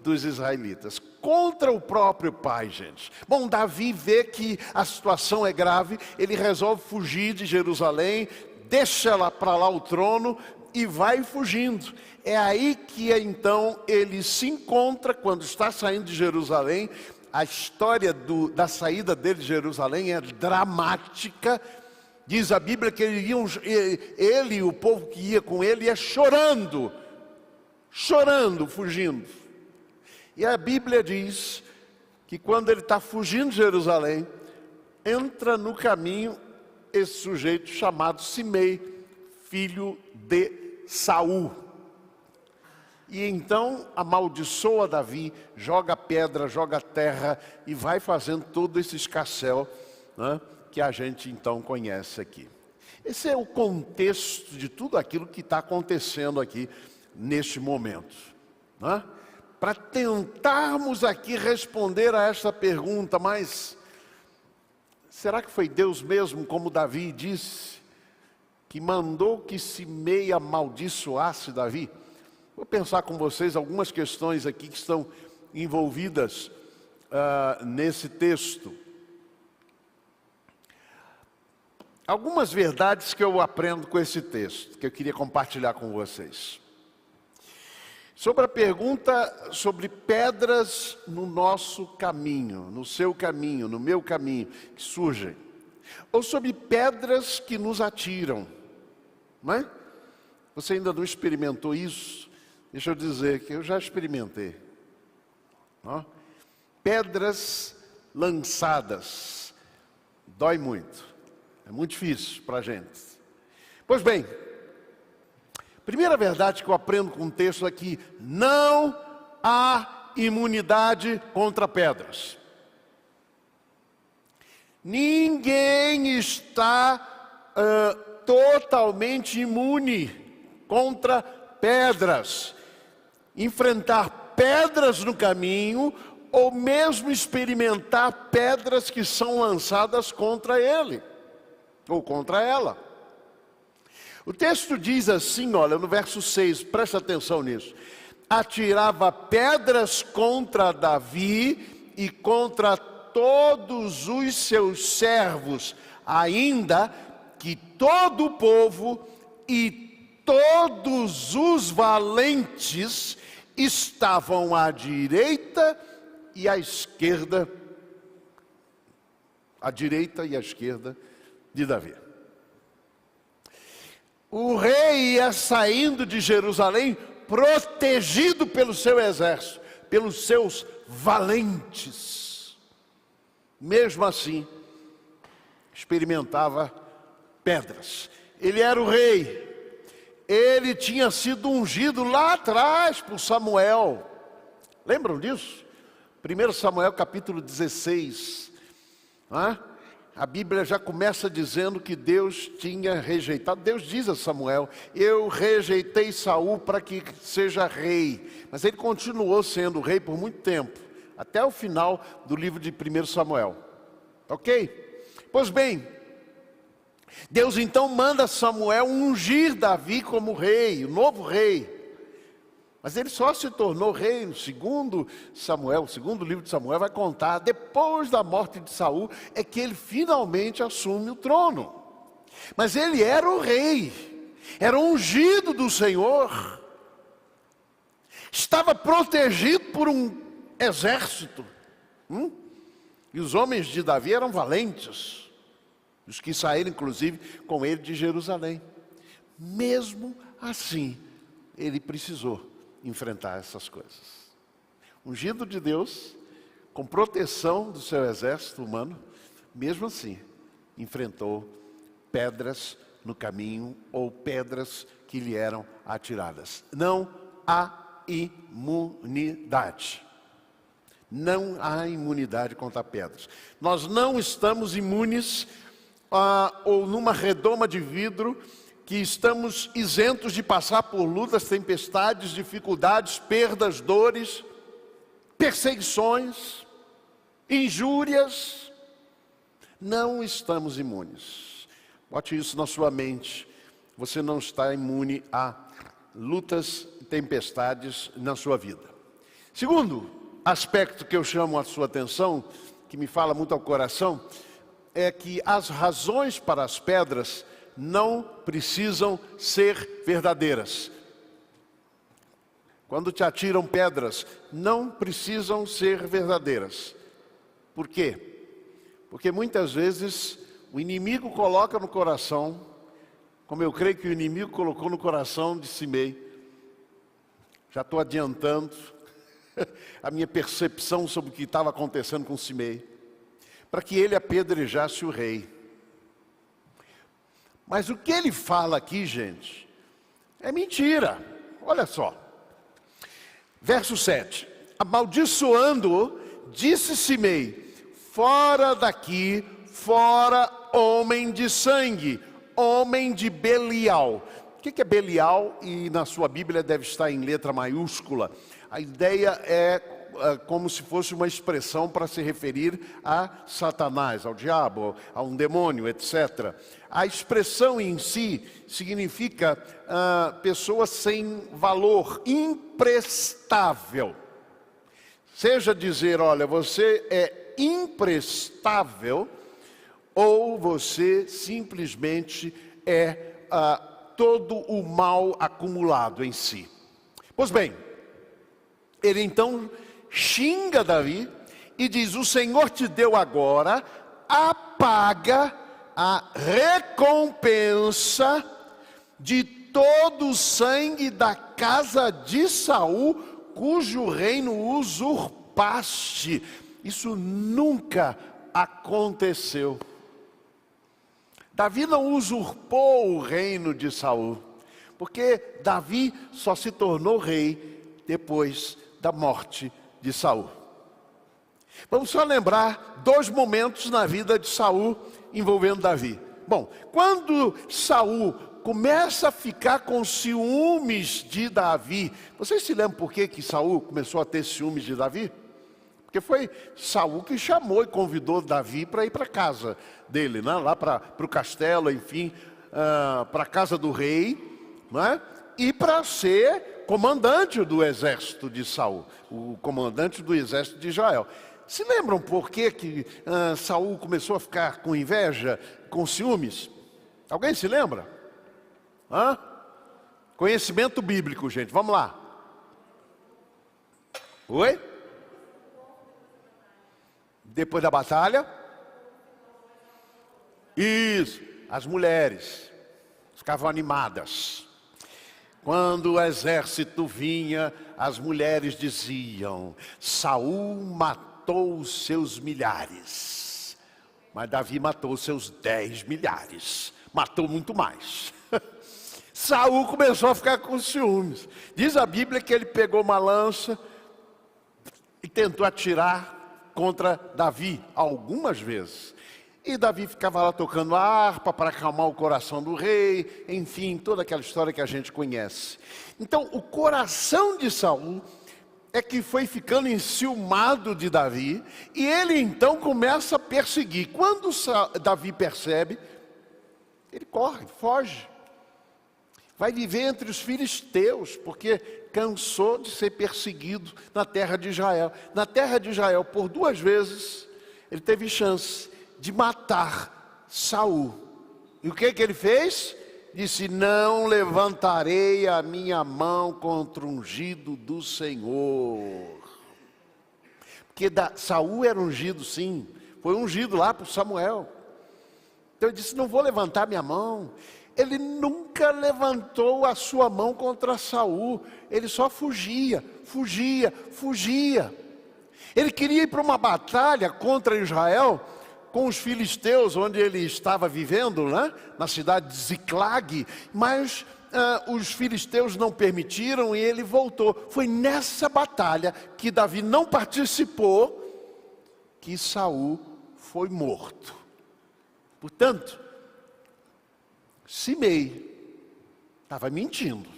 dos israelitas. Contra o próprio pai, gente. Bom, Davi vê que a situação é grave. Ele resolve fugir de Jerusalém. Deixa para lá o trono e vai fugindo. É aí que então ele se encontra, quando está saindo de Jerusalém. A história da saída dele de Jerusalém é dramática. Diz a Bíblia que ele e o povo que ia com ele ia chorando, fugindo. E a Bíblia diz que quando ele está fugindo de Jerusalém, entra no caminho esse sujeito chamado Simei, filho de Saul. E então amaldiçoa Davi, joga pedra, joga terra e vai fazendo todo esse escarcéu, né, que a gente então conhece aqui. Esse é o contexto de tudo aquilo que está acontecendo aqui neste momento, né? Para tentarmos aqui responder a esta pergunta, mas será que foi Deus mesmo, como Davi disse, que mandou que Simei amaldiçoasse Davi? Vou pensar com vocês algumas questões aqui que estão envolvidas nesse texto. Algumas verdades que eu aprendo com esse texto, que eu queria compartilhar com vocês. Sobre a pergunta sobre pedras no nosso caminho, no seu caminho, no meu caminho, que surgem. Ou sobre pedras que nos atiram, não é? Você ainda não experimentou isso? Deixa eu dizer que eu já experimentei. Ó, pedras lançadas, dói muito, é muito difícil para a gente. Pois bem, primeira verdade que eu aprendo com o texto é que não há imunidade contra pedras. Ninguém está totalmente imune contra pedras. Enfrentar pedras no caminho, ou mesmo experimentar pedras que são lançadas contra ele, ou contra ela. O texto diz assim, olha, no verso 6, presta atenção nisso. Atirava pedras contra Davi e contra todos os seus servos, ainda que todo o povo e todos os valentes estavam à direita e à esquerda, de Davi. O rei ia saindo de Jerusalém protegido pelo seu exército, pelos seus valentes. Mesmo assim, experimentava pedras. Ele era o rei. Ele tinha sido ungido lá atrás por Samuel. Lembram disso? 1 Samuel capítulo 16. A Bíblia já começa dizendo que Deus tinha rejeitado. Deus diz a Samuel: eu rejeitei Saul para que seja rei. Mas ele continuou sendo rei por muito tempo, até o final do livro de 1 Samuel. Ok? Pois bem, Deus então manda Samuel ungir Davi como rei, o novo rei. Mas ele só se tornou rei no segundo livro de Samuel vai contar, depois da morte de Saul, é que ele finalmente assume o trono. Mas ele era o rei, era ungido do Senhor, estava protegido por um exército. E os homens de Davi eram valentes, os que saíram inclusive com ele de Jerusalém. Mesmo assim, ele precisou enfrentar essas coisas. Ungido de Deus, com proteção do seu exército humano, mesmo assim, enfrentou pedras no caminho, ou pedras que lhe eram atiradas. Não há imunidade. Não há imunidade contra pedras. Nós não estamos imunes ou numa redoma de vidro, que estamos isentos de passar por lutas, tempestades, dificuldades, perdas, dores, perseguições, injúrias. Não estamos imunes. Bote isso na sua mente. Você não está imune a lutas e tempestades na sua vida. Segundo aspecto que eu chamo a sua atenção, que me fala muito ao coração, é que as razões para as pedras não precisam ser verdadeiras. Quando te atiram pedras, não precisam ser verdadeiras. Por quê? Porque muitas vezes o inimigo coloca no coração, como eu creio que o inimigo colocou no coração de Simei. Já estou adiantando a minha percepção sobre o que estava acontecendo com Simei, para que ele apedrejasse o rei. Mas o que ele fala aqui, gente, é mentira. Olha só. Verso 7. Amaldiçoando-o, disse Simei: fora daqui, fora homem de sangue, homem de Belial. O que é Belial? E na sua Bíblia deve estar em letra maiúscula. A ideia é como se fosse uma expressão para se referir a Satanás, ao diabo, a um demônio, etc. A expressão em si significa pessoa sem valor, imprestável. Seja dizer, olha, você é imprestável, ou você simplesmente é todo o mal acumulado em si. Pois bem, ele então xinga Davi e diz: o Senhor te deu agora a paga, a recompensa de todo o sangue da casa de Saul, cujo reino usurpaste. Isso nunca aconteceu. Davi não usurpou o reino de Saul, porque Davi só se tornou rei depois da morte de Saul. Vamos só lembrar 2 momentos na vida de Saul envolvendo Davi. Bom, quando Saul começa a ficar com ciúmes de Davi, vocês se lembram por que Saul começou a ter ciúmes de Davi? Porque foi Saul que chamou e convidou Davi para ir para a casa dele, né? Lá para o castelo, enfim, para a casa do rei, né? E para ser comandante do exército de Saul, o comandante do exército de Israel. Se lembram por que Saul começou a ficar com inveja, com ciúmes? Alguém se lembra? Conhecimento bíblico, gente, vamos lá. Oi? Depois da batalha? Isso, as mulheres ficavam animadas. Quando o exército vinha, as mulheres diziam: Saul matou os seus milhares, mas Davi matou os seus 10 milhares, matou muito mais. Saul começou a ficar com ciúmes. Diz a Bíblia que ele pegou uma lança e tentou atirar contra Davi algumas vezes. E Davi ficava lá tocando a harpa para acalmar o coração do rei, enfim, toda aquela história que a gente conhece. Então, o coração de Saul é que foi ficando enciumado de Davi, e ele então começa a perseguir. Quando Davi percebe, ele corre, foge. Vai viver entre os filisteus, porque cansou de ser perseguido na terra de Israel. Na terra de Israel, por 2 vezes, ele teve chance de matar Saul. E o que ele fez? Disse: não levantarei a minha mão contra o ungido do Senhor. Porque Saul era ungido, sim, foi ungido lá por Samuel. Então ele disse: não vou levantar minha mão. Ele nunca levantou a sua mão contra Saul. Ele só fugia. Ele queria ir para uma batalha contra Israel com os filisteus, onde ele estava vivendo, né? Na cidade de Ziclag, mas os filisteus não permitiram e ele voltou. Foi nessa batalha que Davi não participou que Saul foi morto. Portanto, Simei estava mentindo,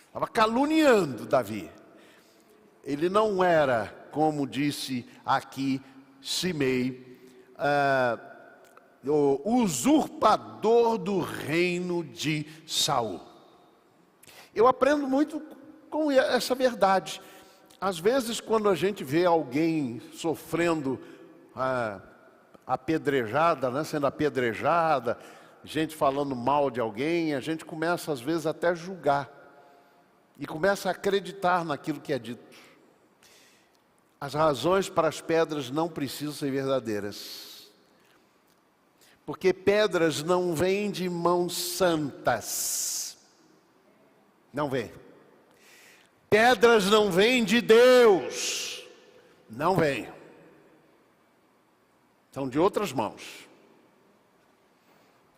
estava caluniando Davi. Ele não era, como disse aqui Simei, o usurpador do reino de Saul. Eu aprendo muito com essa verdade. Às vezes, quando a gente vê alguém sofrendo apedrejada, né, sendo apedrejada, gente falando mal de alguém, a gente começa às vezes até a julgar e começa a acreditar naquilo que é dito. As razões para as pedras não precisam ser verdadeiras, porque pedras não vêm de mãos santas, não vêm. Pedras não vêm de Deus, não vêm. São de outras mãos.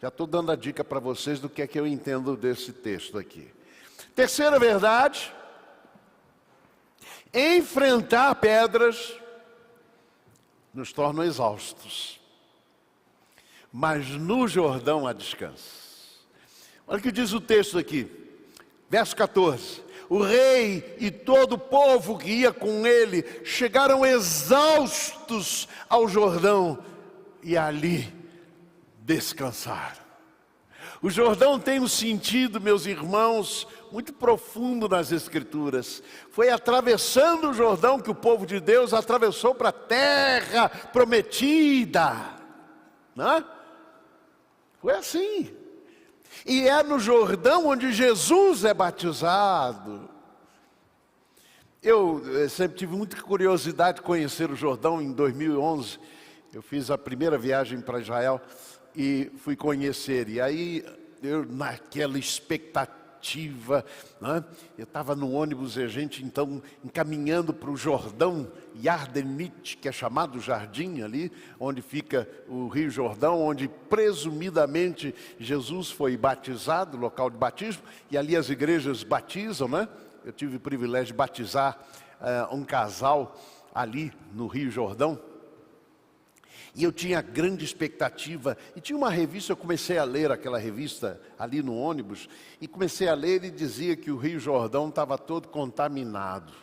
Já estou dando a dica para vocês do que é que eu entendo desse texto aqui. Terceira verdade: enfrentar pedras nos torna exaustos. mas no Jordão há descanso. Olha o que diz o texto aqui, verso 14. O rei e todo o povo que ia com ele chegaram exaustos ao Jordão e ali descansaram. O Jordão tem um sentido, meus irmãos, muito profundo nas Escrituras. Foi atravessando o Jordão que o povo de Deus atravessou para a terra prometida. Né? Foi assim. E é no Jordão onde Jesus é batizado. Eu sempre tive muita curiosidade de conhecer o Jordão. Em 2011, eu fiz a primeira viagem para Israel e fui conhecer. E aí, eu naquela expectativa, né? Eu estava no ônibus e a gente então encaminhando para o Jordão Yardenit, que é chamado Jardim ali, onde fica o Rio Jordão, onde presumidamente Jesus foi batizado, local de batismo, e ali as igrejas batizam, né? Eu tive o privilégio de batizar um casal ali no Rio Jordão. E eu tinha grande expectativa, e tinha uma revista, eu comecei a ler aquela revista ali no ônibus, e comecei a ler e dizia que o Rio Jordão estava todo contaminado.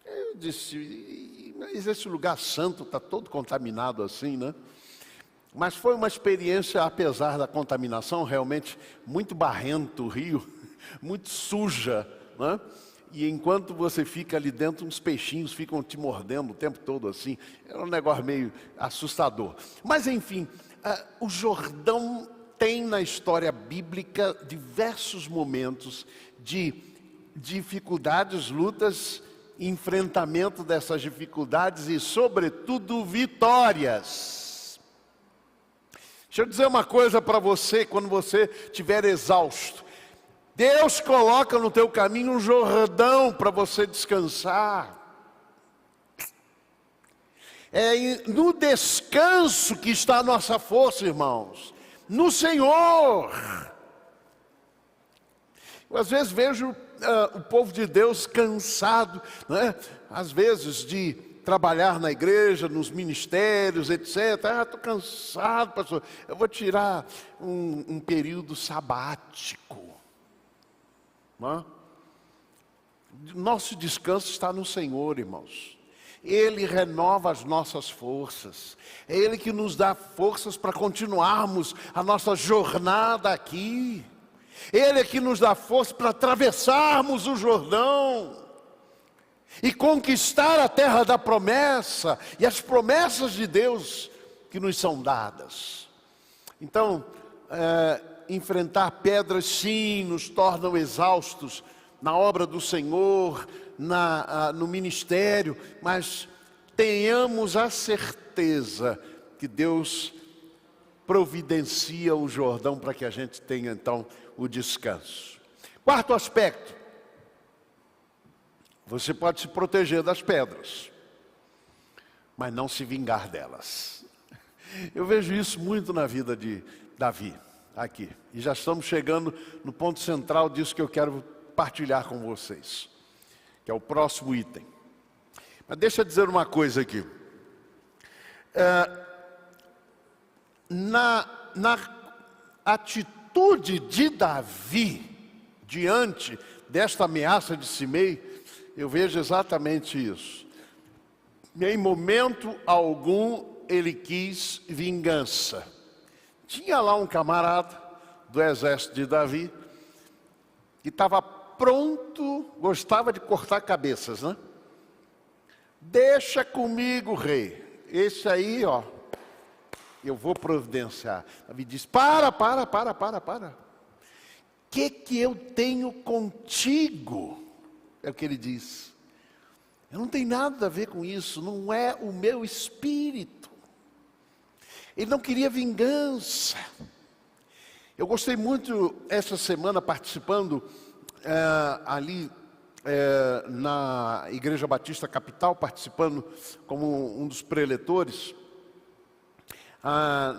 Eu disse, mas esse lugar santo está todo contaminado assim, né? Mas foi uma experiência, apesar da contaminação, realmente muito barrento o rio, muito suja, né? E enquanto você fica ali dentro, uns peixinhos ficam te mordendo o tempo todo assim. É um negócio meio assustador. Mas enfim, o Jordão tem na história bíblica diversos momentos de dificuldades, lutas, enfrentamento dessas dificuldades e, sobretudo, vitórias. Deixa eu dizer uma coisa para você, quando você estiver exausto. Deus coloca no teu caminho um Jordão para você descansar. É no descanso que está a nossa força, irmãos. No Senhor. Eu às vezes vejo o povo de Deus cansado, né? Às vezes de trabalhar na igreja, nos ministérios, etc. Estou cansado, pastor. Eu vou tirar um período sabático. Nosso descanso está no Senhor, irmãos. Ele renova as nossas forças. É Ele que nos dá forças para continuarmos a nossa jornada aqui. Ele é que nos dá força para atravessarmos o Jordão e conquistar a terra da promessa e as promessas de Deus que nos são dadas. Então, enfrentar pedras, sim, nos tornam exaustos na obra do Senhor, no ministério, mas tenhamos a certeza que Deus providencia o Jordão para que a gente tenha então o descanso. Quarto aspecto, você pode se proteger das pedras, mas não se vingar delas. Eu vejo isso muito na vida de Davi. Aqui, e já estamos chegando no ponto central disso que eu quero partilhar com vocês, que é o próximo item. Mas deixa eu dizer uma coisa aqui. Na atitude de Davi, diante desta ameaça de Simei, eu vejo exatamente isso. Em momento algum ele quis vingança. Tinha lá um camarada do exército de Davi, que estava pronto, gostava de cortar cabeças, né? Deixa comigo, rei. Esse aí, ó, eu vou providenciar. Davi diz, para. Que eu tenho contigo? É o que ele diz. Eu não tenho nada a ver com isso, não é o meu espírito. Ele não queria vingança. Eu gostei muito essa semana participando ali na Igreja Batista Capital, participando como um dos preletores,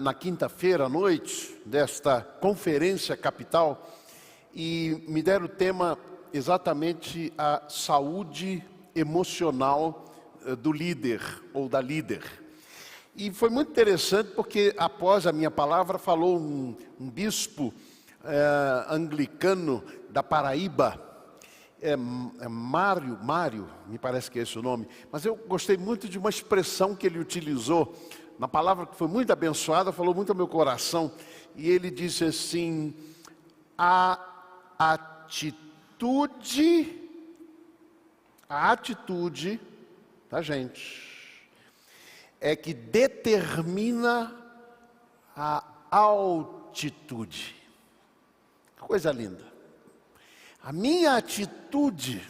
na quinta-feira à noite desta conferência capital, e me deram o tema exatamente a saúde emocional do líder ou da líder. E foi muito interessante porque após a minha palavra falou um bispo anglicano da Paraíba, Mário, me parece que é esse o nome, mas eu gostei muito de uma expressão que ele utilizou, na palavra que foi muito abençoada, falou muito ao meu coração, e ele disse assim: a atitude da gente é que determina a altitude. Que coisa linda. A minha atitude,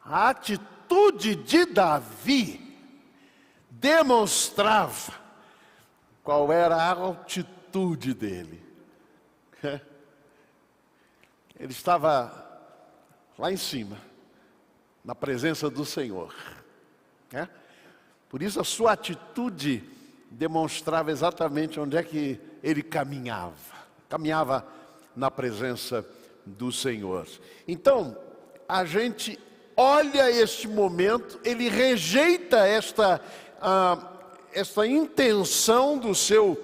a atitude de Davi, demonstrava qual era a altitude dele. Ele estava lá em cima, na presença do Senhor. Por isso a sua atitude demonstrava exatamente onde é que ele caminhava. Caminhava na presença do Senhor. Então, a gente olha este momento, ele rejeita esta intenção do seu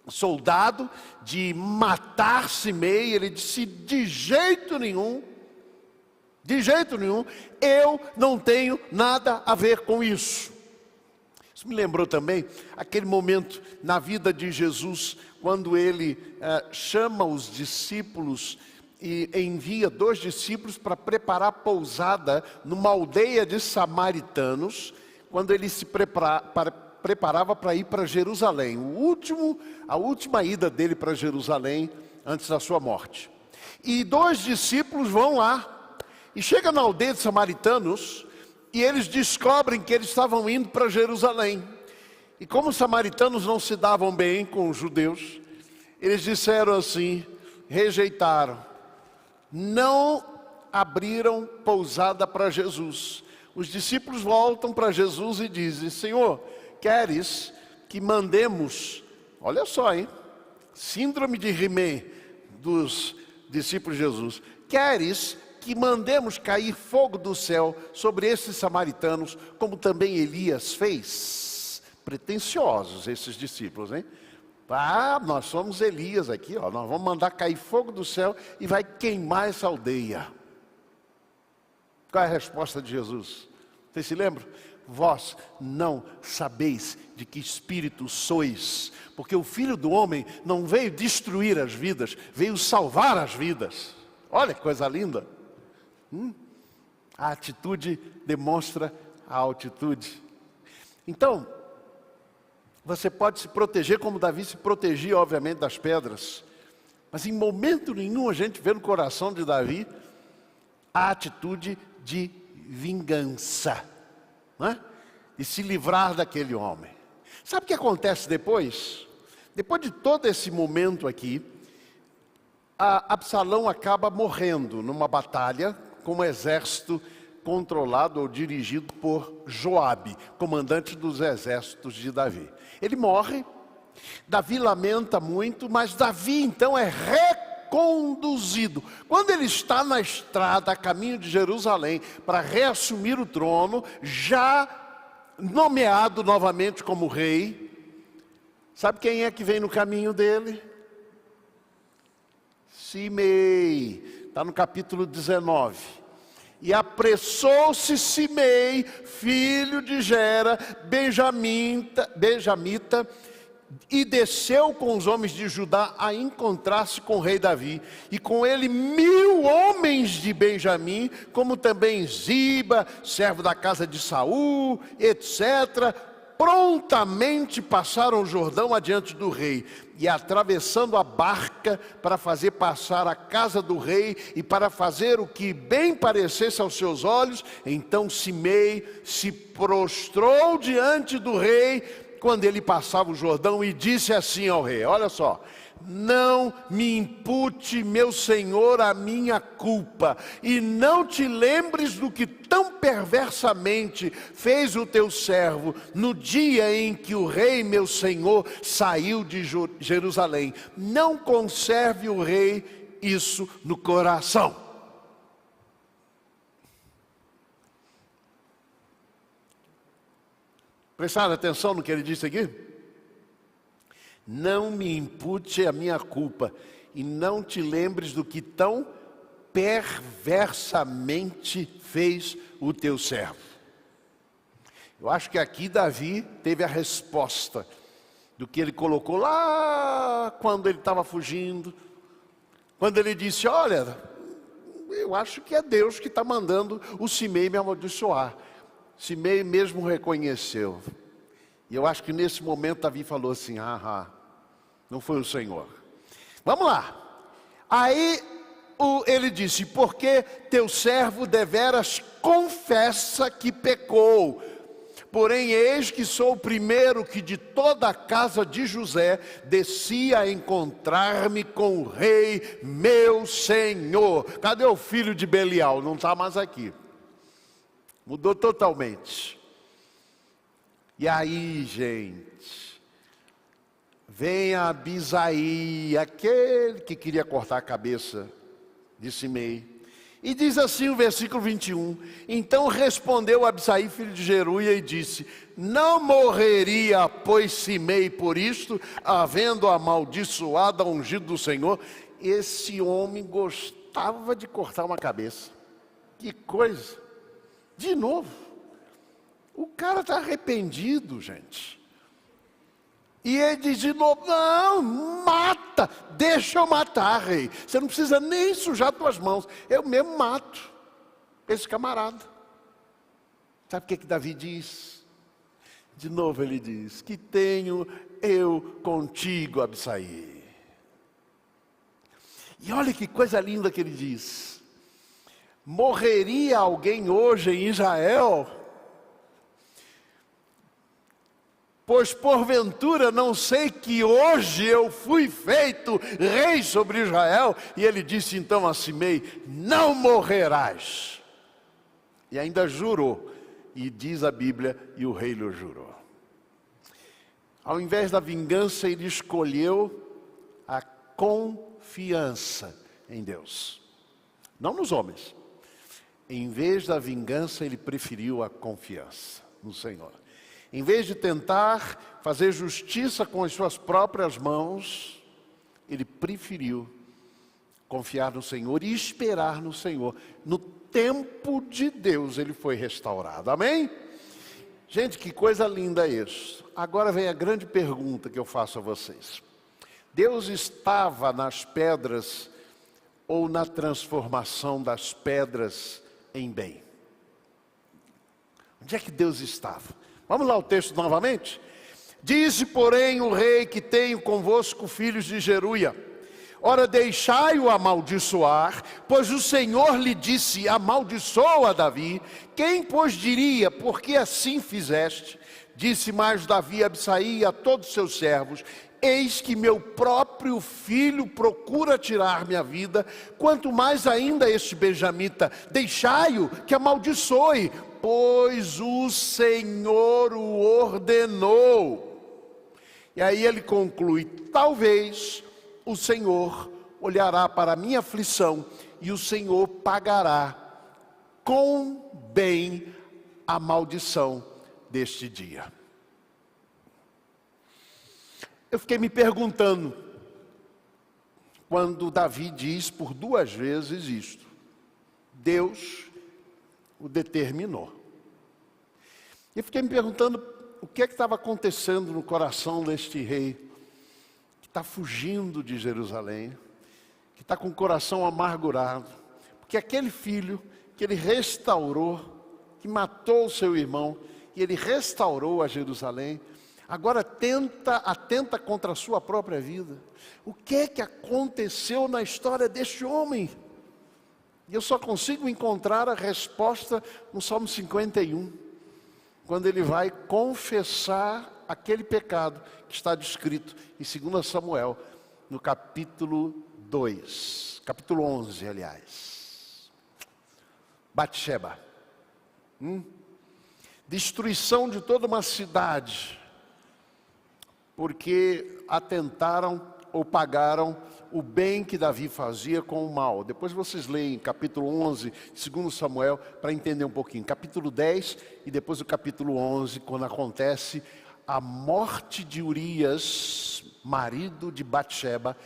soldado de matar Simei. Ele disse: de jeito nenhum, eu não tenho nada a ver com isso. Isso me lembrou também aquele momento na vida de Jesus, quando ele chama os discípulos e envia 2 discípulos para preparar pousada numa aldeia de samaritanos, quando ele se preparava para ir para Jerusalém, a última ida dele para Jerusalém antes da sua morte. E 2 discípulos vão lá, e chega na aldeia de samaritanos, e eles descobrem que eles estavam indo para Jerusalém. E como os samaritanos não se davam bem com os judeus, eles disseram assim, rejeitaram, não abriram pousada para Jesus. Os discípulos voltam para Jesus e dizem: Senhor, queres que mandemos, olha só, hein? Síndrome de Rimé dos discípulos de Jesus. Queres que mandemos cair fogo do céu sobre esses samaritanos, como também Elias fez? Pretensiosos esses discípulos, hein? Nós somos Elias aqui, ó, nós vamos mandar cair fogo do céu e vai queimar essa aldeia. Qual é a resposta de Jesus? Vocês se lembram? Vós não sabeis de que espírito sois, porque o Filho do Homem não veio destruir as vidas, veio salvar as vidas. Olha que coisa linda. A atitude demonstra a altitude. Então, você pode se proteger como Davi se protegia, obviamente, das pedras. Mas em momento nenhum a gente vê no coração de Davi a atitude de vingança, não é? De se livrar daquele homem. Sabe o que acontece depois? Depois de todo esse momento aqui, Absalão acaba morrendo numa batalha com um exército controlado ou dirigido por Joabe, comandante dos exércitos de Davi. Ele morre, Davi lamenta muito, mas Davi então é reconduzido. Quando ele está na estrada a caminho de Jerusalém para reassumir o trono, já nomeado novamente como rei, sabe quem é que vem no caminho dele? Simei, está no capítulo 19. E apressou-se Simei, filho de Gera, benjamita, e desceu com os homens de Judá a encontrar-se com o rei Davi, e com ele 1000 homens de Benjamim, como também Ziba, servo da casa de Saul, etc. Prontamente passaram o Jordão adiante do rei, e atravessando a barca para fazer passar a casa do rei, e para fazer o que bem parecesse aos seus olhos, então Simei se prostrou diante do rei, quando ele passava o Jordão, e disse assim ao rei, olha só: não me impute, meu senhor, a minha culpa, e não te lembres do que tão perversamente fez o teu servo, no dia em que o rei, meu senhor, saiu de Jerusalém. Não conserve o rei isso no coração. Prestaram atenção no que ele disse aqui? Não me impute a minha culpa e não te lembres do que tão perversamente fez o teu servo. Eu acho que aqui Davi teve a resposta do que ele colocou lá quando ele estava fugindo. Quando ele disse, olha, eu acho que é Deus que está mandando o Simei me amaldiçoar. Simei mesmo reconheceu. E eu acho que nesse momento Davi falou assim, não foi o Senhor. Vamos lá. Aí ele disse, porque teu servo deveras confessa que pecou. Porém, eis que sou o primeiro que de toda a casa de José descia a encontrar-me com o rei, meu senhor. Cadê o filho de Belial? Não está mais aqui. Mudou totalmente. E aí, gente, vem Abisaí, aquele que queria cortar a cabeça de Simei. E diz assim o versículo 21, então respondeu Abisaí, filho de Zeruia, e disse, não morreria, pois Simei por isto, havendo amaldiçoado a ungido do Senhor. Esse homem gostava de cortar uma cabeça. Que coisa! De novo, o cara está arrependido, gente. E ele diz de novo, não, mata, deixa eu matar, rei. Você não precisa nem sujar tuas mãos, eu mesmo mato esse camarada. Sabe o que Davi diz? De novo ele diz, que tenho eu contigo, Abisaí. E olha que coisa linda que ele diz. Morreria alguém hoje em Israel? Pois porventura não sei que hoje eu fui feito rei sobre Israel. E ele disse então a Simei, não morrerás. E ainda jurou. E diz a Bíblia, e o rei lhe jurou. Ao invés da vingança, ele escolheu a confiança em Deus. Não nos homens. Em vez da vingança, ele preferiu a confiança no Senhor. Em vez de tentar fazer justiça com as suas próprias mãos, ele preferiu confiar no Senhor e esperar no Senhor. No tempo de Deus ele foi restaurado. Amém? Gente, que coisa linda é isso. Agora vem a grande pergunta que eu faço a vocês. Deus estava nas pedras ou na transformação das pedras em bem? Onde é que Deus estava? Vamos lá o texto novamente? Disse, porém, o rei que tenho convosco filhos de Zeruia. Ora, deixai-o amaldiçoar, pois o Senhor lhe disse, amaldiçoa Davi. Quem, pois, diria, porque assim fizeste? Disse mais Davi a Abisaí e a todos seus servos, eis que meu próprio filho procura tirar minha vida, quanto mais ainda este benjamita, deixai-o que amaldiçoe, pois o Senhor o ordenou. E aí ele conclui, talvez o Senhor olhará para a minha aflição e o Senhor pagará com bem a maldição deste dia. Eu fiquei me perguntando, quando Davi diz por 2 vezes isto, Deus o determinou. Eu fiquei me perguntando o que é que estava acontecendo no coração deste rei, que está fugindo de Jerusalém, que está com o coração amargurado, porque aquele filho que ele restaurou, que matou o seu irmão, e ele restaurou a Jerusalém, agora atenta contra a sua própria vida. O que é que aconteceu na história deste homem? E eu só consigo encontrar a resposta no Salmo 51, quando ele vai confessar aquele pecado que está descrito em 2 Samuel, no capítulo 2, capítulo 11, aliás. Batseba. Destruição de toda uma cidade, porque atentaram ou pagaram o bem que Davi fazia com o mal. Depois vocês leem capítulo 11, 2 Samuel, para entender um pouquinho. Capítulo 10 e depois o capítulo 11, quando acontece a morte de Urias, marido de Batseba,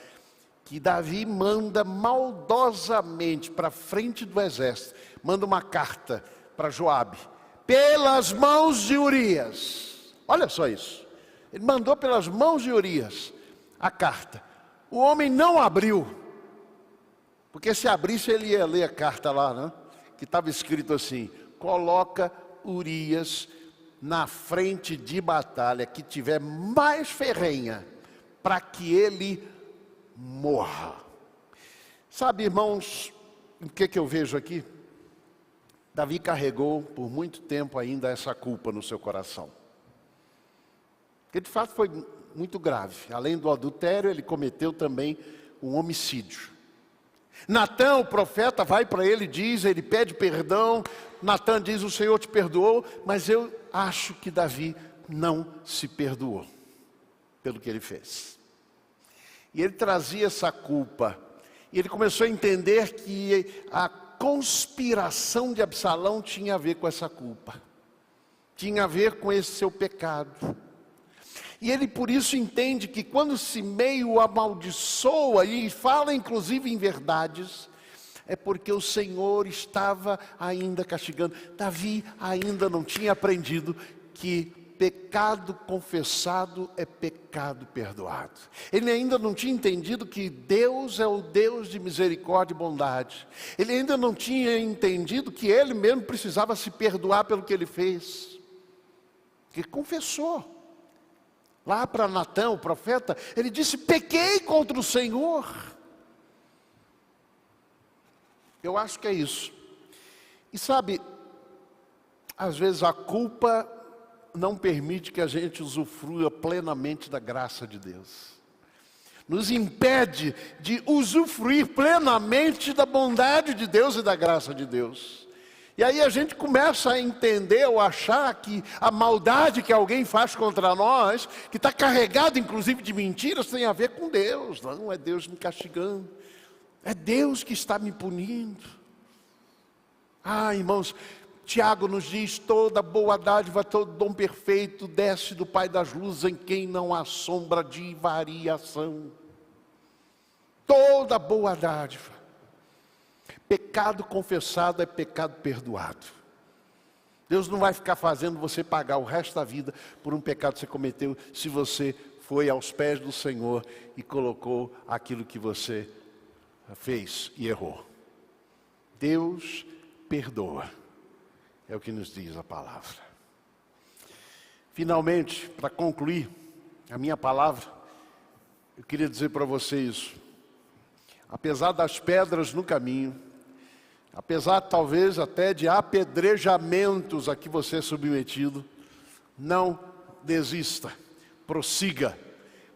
que Davi manda maldosamente para frente do exército, manda uma carta para Joabe, pelas mãos de Urias. Olha só isso. Ele mandou pelas mãos de Urias a carta. O homem não abriu, porque se abrisse ele ia ler a carta lá, né? Que estava escrito assim: coloca Urias na frente de batalha que tiver mais ferrenha, para que ele morra. Sabe, irmãos, o que eu vejo aqui? Davi carregou por muito tempo ainda essa culpa no seu coração. Porque de fato foi muito grave. Além do adultério, ele cometeu também um homicídio. Natã, o profeta, vai para ele e diz, ele pede perdão. Natã diz, o Senhor te perdoou, mas eu acho que Davi não se perdoou pelo que ele fez. E ele trazia essa culpa. E ele começou a entender que a conspiração de Absalão tinha a ver com essa culpa. Tinha a ver com esse seu pecado. E ele por isso entende que quando se meio amaldiçoa e fala inclusive em verdades, é porque o Senhor estava ainda castigando. Davi ainda não tinha aprendido que pecado confessado é pecado perdoado. Ele ainda não tinha entendido que Deus é o Deus de misericórdia e bondade. Ele ainda não tinha entendido que ele mesmo precisava se perdoar pelo que ele fez. Porque confessou. Lá para Natã, o profeta, ele disse, pequei contra o Senhor. Eu acho que é isso. E sabe, às vezes a culpa não permite que a gente usufrua plenamente da graça de Deus. Nos impede de usufruir plenamente da bondade de Deus e da graça de Deus. E aí a gente começa a entender ou achar que a maldade que alguém faz contra nós, que está carregada inclusive de mentiras, tem a ver com Deus. Não é Deus me castigando, é Deus que está me punindo. Ah, irmãos, Tiago nos diz, toda boa dádiva, todo dom perfeito, desce do Pai das luzes, em quem não há sombra de variação. Toda boa dádiva. Pecado confessado é pecado perdoado. Deus não vai ficar fazendo você pagar o resto da vida por um pecado que você cometeu, se você foi aos pés do Senhor e colocou aquilo que você fez e errou. Deus perdoa, é o que nos diz a palavra. Finalmente, para concluir a minha palavra, eu queria dizer para você isso. Apesar das pedras no caminho, apesar talvez até de apedrejamentos a que você é submetido, não desista, prossiga,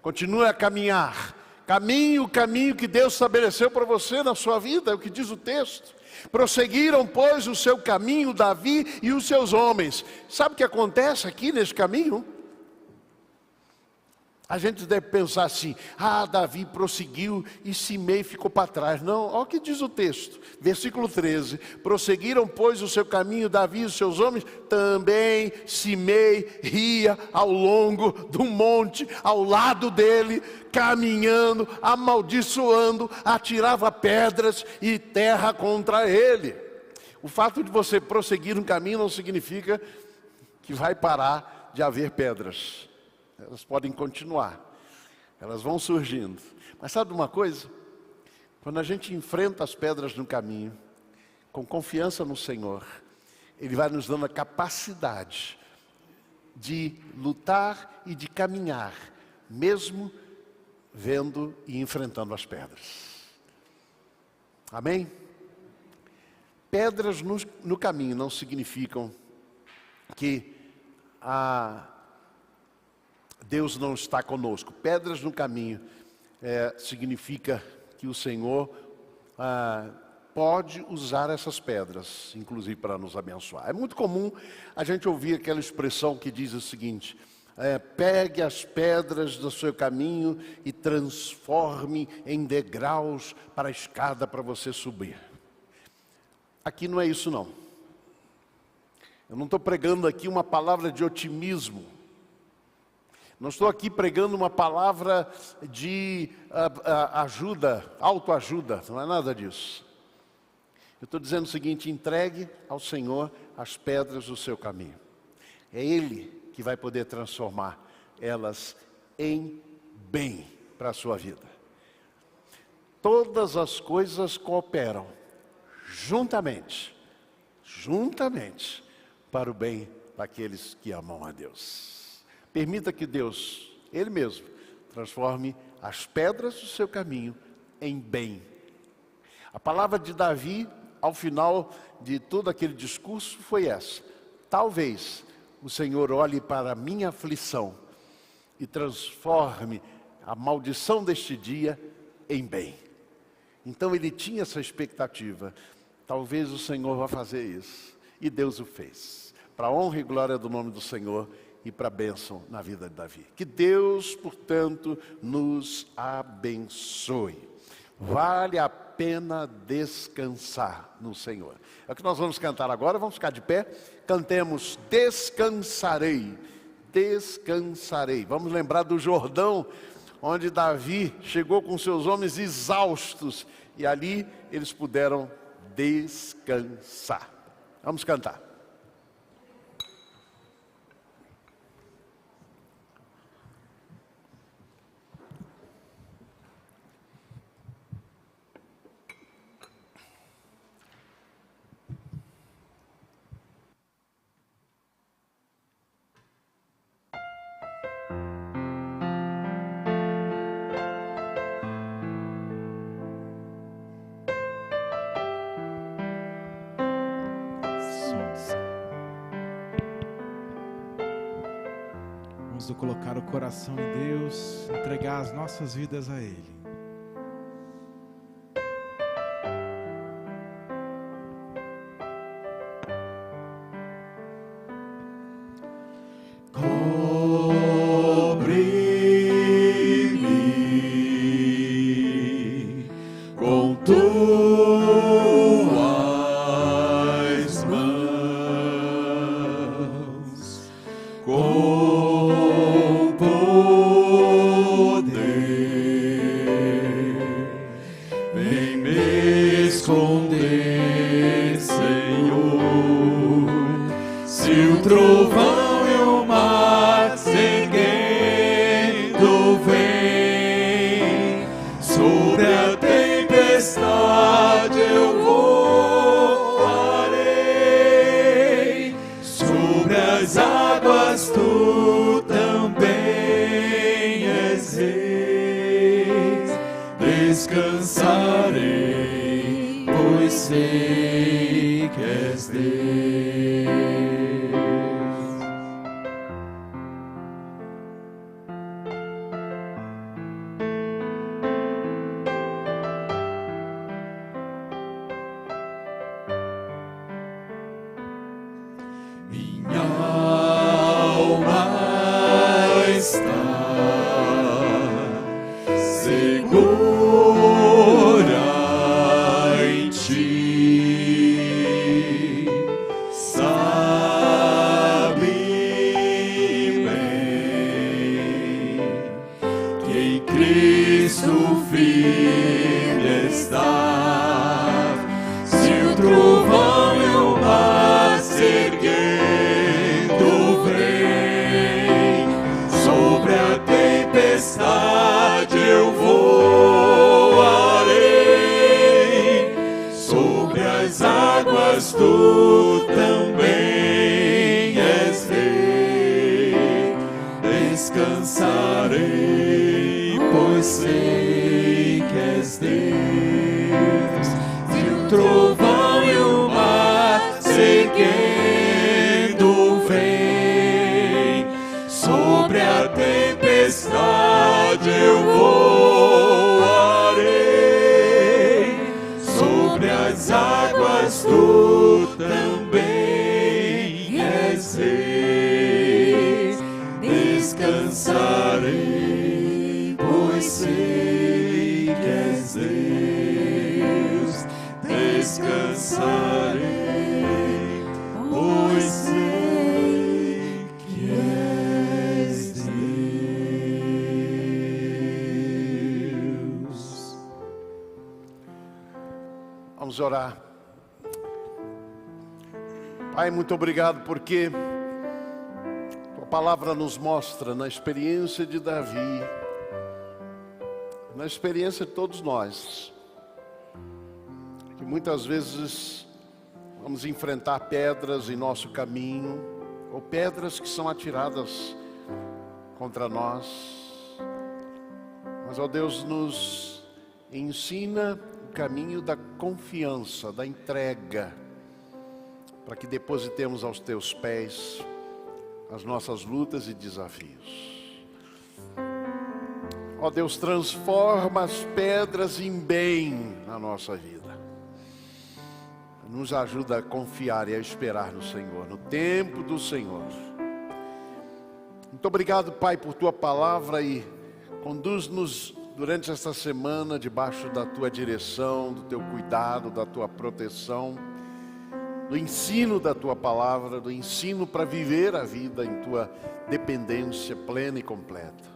continue a caminhar, caminhe o caminho que Deus estabeleceu para você na sua vida, é o que diz o texto. Prosseguiram, pois, o seu caminho, Davi e os seus homens. Sabe o que acontece aqui nesse caminho? A gente deve pensar assim, Davi prosseguiu e Simei ficou para trás. Não, olha o que diz o texto, versículo 13. Prosseguiram, pois, o seu caminho, Davi e os seus homens, também Simei ia ao longo do monte, ao lado dele, caminhando, amaldiçoando, atirava pedras e terra contra ele. O fato de você prosseguir um caminho não significa que vai parar de haver pedras. Elas podem continuar, elas vão surgindo. Mas sabe uma coisa? Quando a gente enfrenta as pedras no caminho, com confiança no Senhor, Ele vai nos dando a capacidade de lutar e de caminhar, mesmo vendo e enfrentando as pedras. Amém? Pedras no caminho não significam que Deus não está conosco. Pedras no caminho significa que o Senhor pode usar essas pedras, inclusive para nos abençoar. É muito comum a gente ouvir aquela expressão que diz o seguinte, Pegue as pedras do seu caminho e transforme em degraus para a escada para você subir. Aqui não é isso não. Eu não estou pregando aqui uma palavra de otimismo. Não estou aqui pregando uma palavra de ajuda, autoajuda, não é nada disso. Eu estou dizendo o seguinte: entregue ao Senhor as pedras do seu caminho. É Ele que vai poder transformar elas em bem para a sua vida. Todas as coisas cooperam juntamente para o bem daqueles que amam a Deus. Permita que Deus, Ele mesmo, transforme as pedras do seu caminho em bem. A palavra de Davi, ao final de todo aquele discurso, foi essa: talvez o Senhor olhe para a minha aflição e transforme a maldição deste dia em bem. Então ele tinha essa expectativa. Talvez o Senhor vá fazer isso. E Deus o fez. Para a honra e glória do nome do Senhor e para a bênção na vida de Davi. Que Deus, portanto, nos abençoe. Vale a pena descansar no Senhor. É o que nós vamos cantar agora. Vamos ficar de pé. Cantemos Descansarei, descansarei. Vamos lembrar do Jordão, onde Davi chegou com seus homens exaustos. E ali eles puderam descansar. Vamos cantar. Vamos colocar o coração em Deus, entregar as nossas vidas a Ele. Cobre-me com tuas mãos, com poder, vem me esconder, Senhor. Se o trovão e o mar seguindo vem, sobre a tempestade eu voarei, sobre as águas tu também és rei. Descansarei, pois sei que és Deus. Minha alma está segura em ti, sabe bem que em Cristo firme está. Se o trovão e o mar se erguendo vem, sobre a tempestade eu voarei, sobre as águas tu também és rei. Descansarei, pois sei que és Deus. Se o trovão e o mar se erguendo vem, sobre a tempestade eu voarei, sobre as águas tu também confessarei, pois sei que és Deus. Vamos orar. Pai, muito obrigado porque Tua palavra nos mostra na experiência de Davi, na experiência de todos nós, que muitas vezes vamos enfrentar pedras em nosso caminho, ou pedras que são atiradas contra nós. Mas, ó Deus, nos ensina o caminho da confiança, da entrega, para que depositemos aos Teus pés as nossas lutas e desafios. Ó Deus, transforma as pedras em bem na nossa vida. Nos ajuda a confiar e a esperar no Senhor, no tempo do Senhor. Muito obrigado, Pai, por Tua palavra, e conduz-nos durante esta semana debaixo da Tua direção, do Teu cuidado, da Tua proteção, do ensino da Tua palavra, do ensino para viver a vida em Tua dependência plena e completa.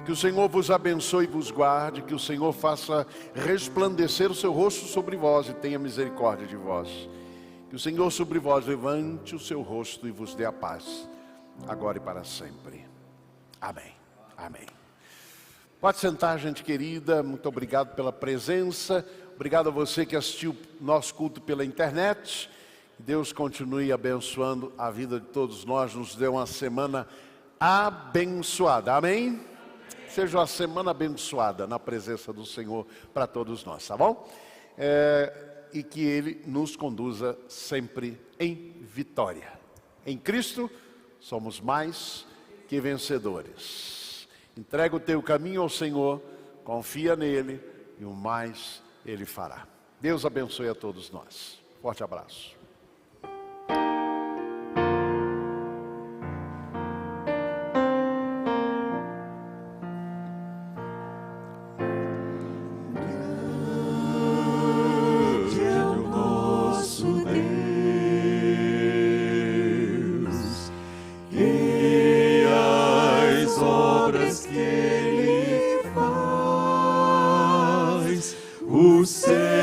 Que o Senhor vos abençoe e vos guarde, que o Senhor faça resplandecer o seu rosto sobre vós e tenha misericórdia de vós. Que o Senhor sobre vós levante o seu rosto e vos dê a paz, agora e para sempre. Amém. Amém. Pode sentar, gente querida. Muito obrigado pela presença. Obrigado a você que assistiu nosso culto pela internet. Deus continue abençoando a vida de todos nós. Nos dê uma semana abençoada. Amém? Seja uma semana abençoada na presença do Senhor para todos nós, tá bom? E que Ele nos conduza sempre em vitória. Em Cristo somos mais que vencedores. Entrega o teu caminho ao Senhor, confia nele e o mais Ele fará. Deus abençoe a todos nós. Forte abraço. O Senhor